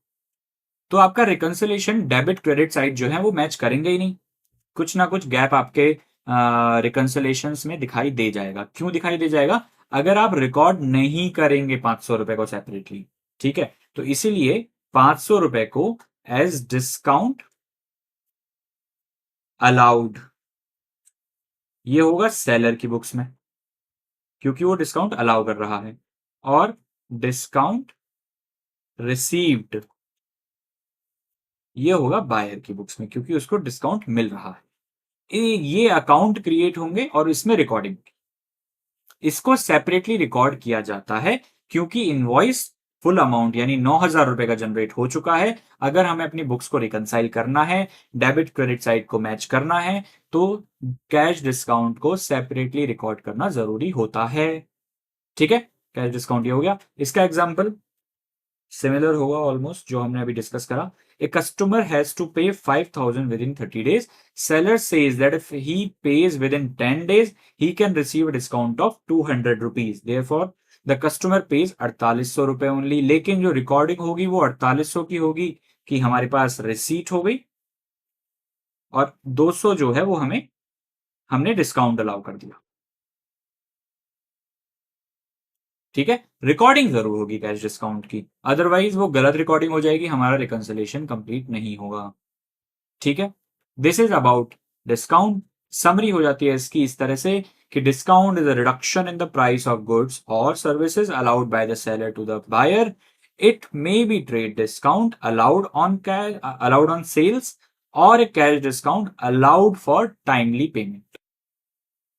तो आपका रिकंसिलेशन डेबिट क्रेडिट साइड जो है वो मैच करेंगे ही नहीं, कुछ ना कुछ गैप आपके रिकंसिलेशंस में दिखाई दे जाएगा। क्यों दिखाई दे जाएगा? अगर आप रिकॉर्ड नहीं करेंगे 500 रुपए को सेपरेटली, ठीक है, तो इसीलिए 500 रुपए को एज डिस्काउंट अलाउड, ये होगा सेलर की बुक्स में, क्योंकि वो डिस्काउंट अलाउ कर रहा है। और डिस्काउंट रिसीव्ड, ये होगा बायर की बुक्स में, क्योंकि उसको डिस्काउंट मिल रहा है। ये अकाउंट क्रिएट होंगे और इसमें रिकॉर्डिंग, इसको सेपरेटली रिकॉर्ड किया जाता है, क्योंकि इनवॉइस फुल अमाउंट यानी 9,000 रुपए का जनरेट हो चुका है। अगर हमें अपनी बुक्स को रिकंसाइल करना है, डेबिट क्रेडिट साइड को मैच करना है, तो कैश डिस्काउंट को सेपरेटली रिकॉर्ड करना जरूरी होता है। ठीक है, कैश डिस्काउंट ये हो गया। इसका एग्जाम्पल सिमिलर होगा ऑलमोस्ट जो हमने अभी डिस्कस करा। A customer has to pay 5,000 within 30 days. Seller says that if he pays within 10 days, he can receive a discount of 200 rupees. Therefore, the customer pays 4,800 रुपए ओनली। लेकिन जो recording होगी वो 4,800 की होगी कि हमारे पास रिसीट हो गई, और 200 जो है वो हमने डिस्काउंट अलाउ कर दिया। ठीक है, रिकॉर्डिंग जरूर होगी कैश डिस्काउंट की, अदरवाइज वो गलत रिकॉर्डिंग हो जाएगी, हमारा रिकंसिलेशन कंप्लीट नहीं होगा। ठीक है, this is about discount. Summary हो जाती है इसकी इस तरह से कि discount is a reduction in the price of goods और services allowed by the seller to the buyer. It may be trade discount allowed on sales, और a cash discount allowed for timely payment.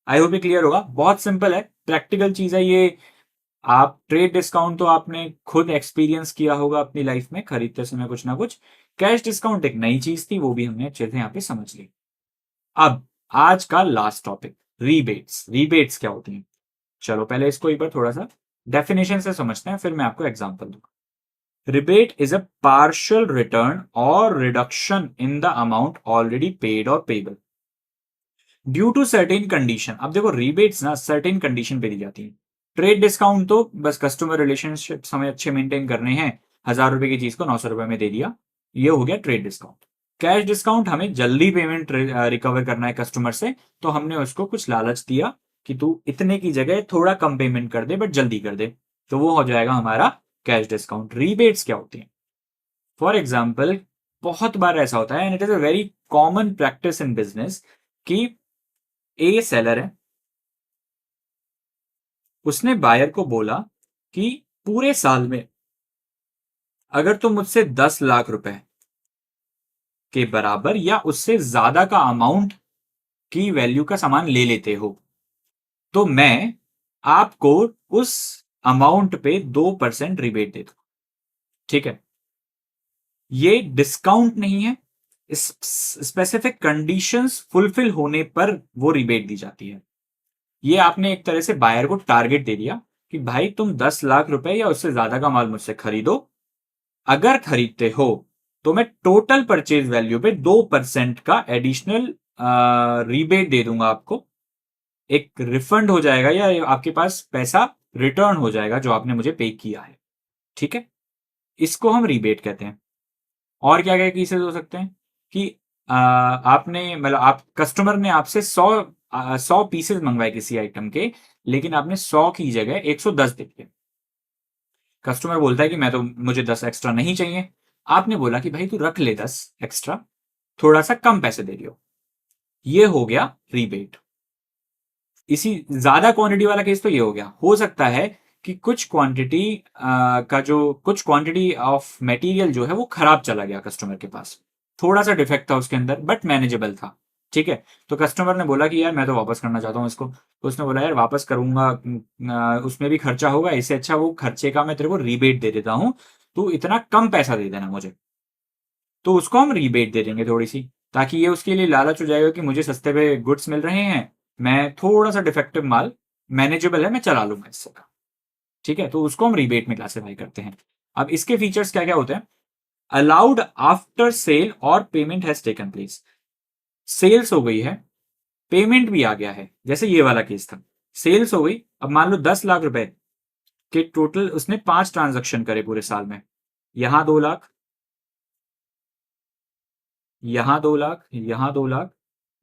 I hope ये clear होगा। बहुत simple है, practical चीज है ये। आप ट्रेड डिस्काउंट तो आपने खुद एक्सपीरियंस किया होगा अपनी लाइफ में, खरीदते समय कुछ ना कुछ। कैश डिस्काउंट एक नई चीज थी, वो भी हमने अच्छे से यहाँ पे समझ ली। अब आज का लास्ट टॉपिक, रीबेट्स। रीबेट्स क्या होती हैं? चलो पहले इसको एक बार थोड़ा सा डेफिनेशन से समझते हैं, फिर मैं आपको एग्जांपल दूंगा। Rebate is a partial return और reduction in the amount already paid और payable due to certain condition. अब देखो, रीबेट्स ना सर्टेन कंडीशन पे दी जाती है। ट्रेड डिस्काउंट तो बस कस्टमर रिलेशनशिप हमें अच्छे मेंटेन करने हैं, 1,000 रुपए की चीज को 900 रुपए में दे दिया, ये हो गया ट्रेड डिस्काउंट। कैश डिस्काउंट हमें जल्दी पेमेंट रिकवर करना है कस्टमर से, तो हमने उसको कुछ लालच दिया कि तू इतने की जगह थोड़ा कम पेमेंट कर दे, बट जल्दी कर दे, तो वो हो जाएगा हमारा कैश डिस्काउंट। रीबेट्स क्या होती है? फॉर एग्जाम्पल, बहुत बार ऐसा होता है, and it is a very common practice in business, कि ए सेलर है, उसने बायर को बोला कि पूरे साल में अगर तुम मुझसे 10 लाख रुपए के बराबर या उससे ज्यादा का अमाउंट की वैल्यू का सामान ले लेते हो, तो मैं आपको उस अमाउंट पे 2% रिबेट दे दूं। ठीक है, ये डिस्काउंट नहीं है, स्पेसिफिक कंडीशंस फुलफिल होने पर वो रिबेट दी जाती है। ये आपने एक तरह से बायर को टारगेट दे दिया कि भाई तुम 10 लाख रुपए या उससे ज्यादा का माल मुझसे खरीदो, अगर खरीदते हो तो मैं टोटल परचेज वैल्यू पे 2% का एडिशनल रिबेट दे दूंगा आपको, एक रिफंड हो जाएगा, या आपके पास पैसा रिटर्न हो जाएगा जो आपने मुझे पे किया है। ठीक है, इसको हम रीबेट कहते हैं। और क्या क्या केसेस हो सकते हैं कि आपने मतलब आप कस्टमर ने आपसे 100 पीसेस मंगवाए किसी आइटम के, लेकिन आपने 100 की जगह 110 दे दिए। कस्टमर बोलता है कि मैं तो मुझे 10 एक्स्ट्रा नहीं चाहिए। आपने बोला कि भाई तू रख ले 10 एक्स्ट्रा, थोड़ा सा कम पैसे दे दियो। ये हो गया रीबेट। इसी ज्यादा क्वांटिटी वाला केस तो ये हो गया। हो सकता है कि कुछ क्वांटिटी का जो कुछ क्वांटिटी ऑफ मटेरियल जो है वो खराब चला गया कस्टमर के पास, थोड़ा सा डिफेक्ट था उसके अंदर बट मैनेजेबल था। ठीक है, तो कस्टमर ने बोला कि यार मैं तो वापस करना चाहता हूँ इसको। तो उसने बोला यार वापस करूंगा, उसमें भी खर्चा होगा, इससे अच्छा वो खर्चे का मैं तेरे को रीबेट दे देता हूँ, तू इतना कम पैसा दे देना मुझे। तो उसको हम रीबेट दे देंगे थोड़ी सी, ताकि ये उसके लिए लालच हो जाएगा कि मुझे सस्ते पे गुड्स मिल रहे हैं, मैं थोड़ा सा डिफेक्टिव माल मैनेजेबल है, मैं चला लूंगा इससे का। ठीक है, तो उसको हम रीबेट में क्लासिफाई करते हैं। अब इसके फीचर्स क्या क्या होते हैं? अलाउड आफ्टर सेल और payment has taken place. Sales हो गई है, पेमेंट भी आ गया है, जैसे ये वाला केस था। सेल्स हो गई, अब मान लो 10 लाख रुपए के टोटल उसने 5 ट्रांजेक्शन करे पूरे साल में। यहां 2 लाख, यहां 2 लाख, यहां 2 लाख,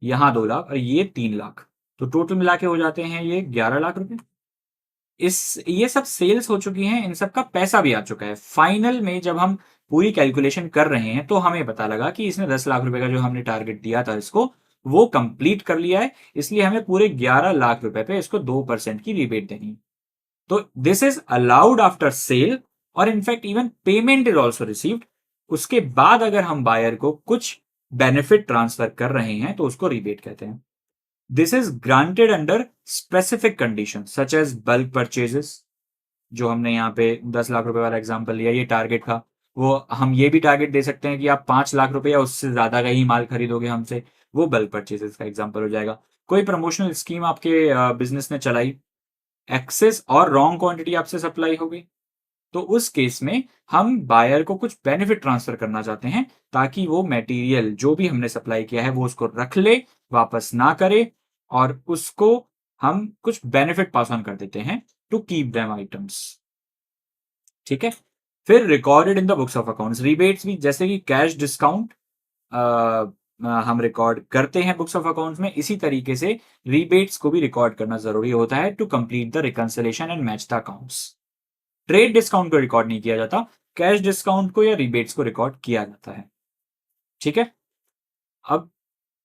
यहां 2 लाख और ये 3 लाख। तो टोटल मिला के हो जाते हैं ये 11 लाख रुपए। इस ये सब सेल्स हो चुकी हैं, इन सब का पैसा भी आ चुका है। फाइनल में जब हम पूरी कैलकुलेशन कर रहे हैं तो हमें पता लगा कि इसने 10 लाख रुपए का जो हमने टारगेट दिया था इसको, वो कंप्लीट कर लिया है। इसलिए हमें पूरे 11 लाख रुपए पे इसको 2% की रिबेट देनी है। तो this is allowed after sale, और in fact even payment is also received. उसके बाद अगर हम बायर को कुछ बेनिफिट ट्रांसफर कर रहे हैं तो उसको रिबेट कहते हैं। This is granted under specific condition such as bulk purchases. जो हमने यहाँ पे 10 लाख रुपए वाला एग्जांपल लिया, ये टारगेट था। वो हम ये भी टारगेट दे सकते हैं कि आप 5 लाख रुपए या उससे ज्यादा का ही माल खरीदोगे हमसे, वो बल्क परचेजेस का एग्जांपल हो जाएगा। कोई प्रमोशनल स्कीम आपके बिजनेस ने चलाई, एक्सेस और रॉन्ग क्वांटिटी आपसे सप्लाई हो गई, तो उस केस में हम बायर को कुछ बेनिफिट ट्रांसफर करना चाहते हैं, ताकि वो मटेरियल जो भी हमने सप्लाई किया है वो उसको रख ले, वापस ना करे, और उसको हम कुछ बेनिफिट पास ऑन कर देते हैं टू कीप देम आइटम्स। ठीक है, फिर recorded in the books of accounts. Rebates भी जैसे कि कैश डिस्काउंट हम रिकॉर्ड करते हैं बुक्स ऑफ अकाउंट्स में, इसी तरीके से रिबेट्स को भी रिकॉर्ड करना जरूरी होता है to complete the reconciliation and match the accounts. Trade discount को रिकॉर्ड नहीं किया जाता, कैश डिस्काउंट को या रिबेट्स को रिकॉर्ड किया जाता है। ठीक है, अब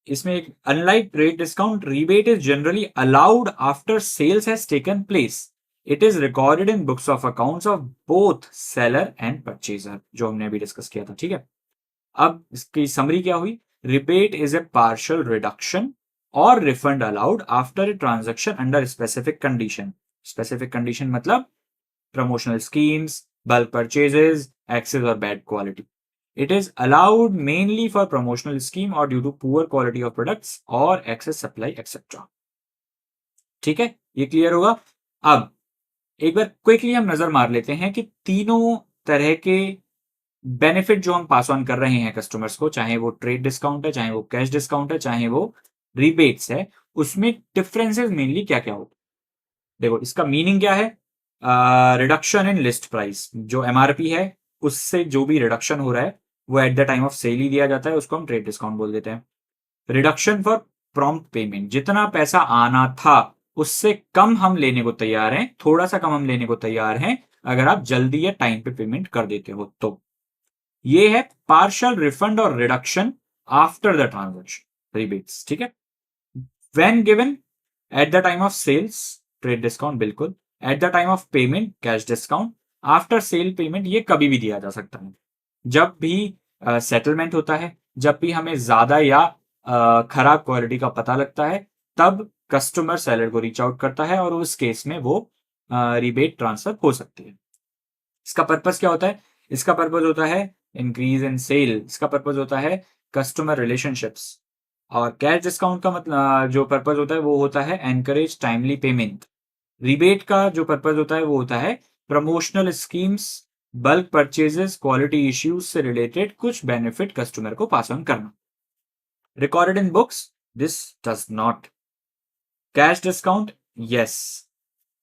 इसमें एक unlike trade discount, rebate is generally allowed after sales has taken place. It is recorded in books of accounts of both seller and purchaser, जो हमने अभी डिस्कस किया था। ठीक है, अब इसकी समरी क्या हुई? Rebate is a partial reduction और refund allowed after a transaction under specific condition. Specific condition मतलब promotional schemes, bulk purchases, excess or bad quality. It is allowed mainly for promotional scheme or due to poor quality of products or excess supply etc. ठीक है, ये clear होगा। अब एक बार quickly हम नजर मार लेते हैं कि तीनों तरह के बेनिफिट जो हम पास ऑन कर रहे हैं कस्टमर्स को, चाहे वो ट्रेड डिस्काउंट है, चाहे वो कैश डिस्काउंट है, चाहे वो रिबेट्स है, उसमें डिफरेंसेस मेनली क्या क्या होते हैं। देखो, इसका मीनिंग क्या है? रिडक्शन इन लिस्ट प्राइस, जो एमआरपी है उससे जो भी रिडक्शन हो रहा है वो at the time of sale ही दिया जाता है, उसको हम ट्रेड डिस्काउंट बोल देते हैं। रिडक्शन फॉर प्रॉम्प्ट पेमेंट, जितना पैसा आना था उससे कम हम लेने को तैयार हैं, थोड़ा सा कम हम लेने को तैयार हैं अगर आप जल्दी या टाइम पे पेमेंट कर देते हो तो। ये है पार्शियल रिफंड और reduction after the transaction, rebates. ठीक है, when given at the time of sales, trade discount बिल्कुल। At the time of payment, cash discount. After sale payment, ये कभी भी दिया जा सकता है। जब भी सेटलमेंट होता है, जब भी हमें ज्यादा या खराब क्वालिटी का पता लगता है, तब कस्टमर सेलर को रीच आउट करता है और उस केस में वो रिबेट ट्रांसफर हो सकती है। इसका पर्पस क्या होता है? इसका पर्पस होता है इंक्रीज इन सेल, इसका पर्पस होता है कस्टमर रिलेशनशिप्स। और कैश डिस्काउंट का मतलब जो पर्पस होता है वो होता है एनकरेज टाइमली पेमेंट। रिबेट का जो पर्पस होता है वो होता है promotional schemes, bulk purchases, quality issues से रिलेटेड कुछ बेनिफिट कस्टमर को पास ऑन करना। Recorded in books, this does not. Cash discount, yes.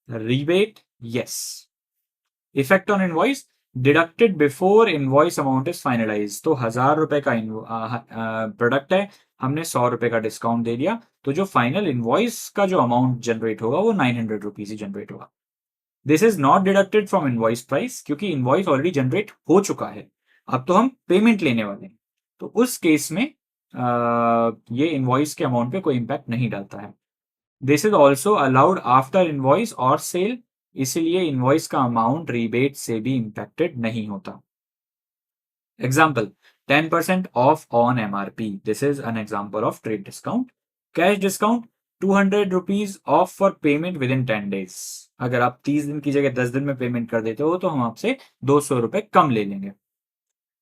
Rebate, yes, effect on invoice deducted before invoice amount is finalise. तो 1000 रुपए का product है, हमने 100 रुपए का डिस्काउंट दे दिया, तो जो फाइनल इनवॉइस का जो अमाउंट जनरेट होगा वो 900 रुपीज ही जनरेट होगा। This is not deducted from invoice price, क्योंकि इनवॉइस ऑलरेडी जनरेट हो चुका है, अब तो हम पेमेंट लेने वाले हैं। तो उस केस में ये इनवॉइस के अमाउंट पे कोई इंपैक्ट नहीं डालता है। This is also allowed after invoice और सेल, इसीलिए इनवॉइस का अमाउंट रिबेट से भी इंपैक्टेड नहीं होता। Example, 10% of on MRP, this is an example of trade discount. Cash discount, 200 rupees of for payment with in 10 days। अगर आप 30 दिन की जगह 10 दिन में पेमेंट कर देते हो तो हम आपसे 200 रुपए कम ले लेंगे।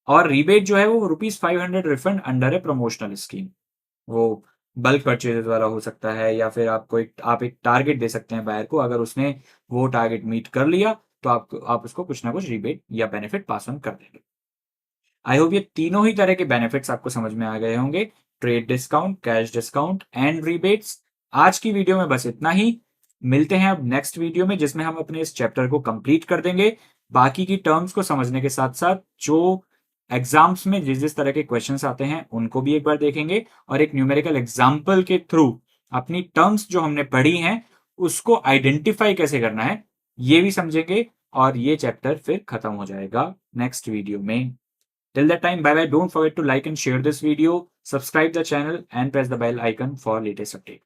और रिबेट जो है वो ₹500 रिफंड अंडर ए प्रमोशनल स्कीम। वो बल्क परचेजेस वाला हो सकता है, या फिर आप एक टारगेट दे सकते हैं बायर को, अगर उसने वो टारगेट मीट कर लिया तो आप उसको कुछ ना कुछ रिबेट या बेनिफिट पास ऑन कर देंगे। आई होप ये तीनों ही तरह के बेनिफिट्स आपको समझ में आ गए होंगे, trade discount, cash discount and rebates. आज की वीडियो में बस इतना ही। मिलते हैं अब नेक्स्ट वीडियो में, जिसमें हम अपने इस चैप्टर को कंप्लीट कर देंगे। बाकी की टर्म्स को समझने के साथ साथ जो एग्जाम्स में जिस जिस तरह के क्वेश्चंस आते हैं उनको भी एक बार देखेंगे, और एक न्यूमेरिकल एग्जाम्पल के थ्रू अपनी टर्म्स जो हमने पढ़ी हैं उसको आइडेंटिफाई कैसे करना है ये भी समझेंगे, और ये चैप्टर फिर खत्म हो जाएगा नेक्स्ट वीडियो में। Till that time, bye bye. Don't forget to like and share this video, subscribe the channel and press the bell icon for latest update.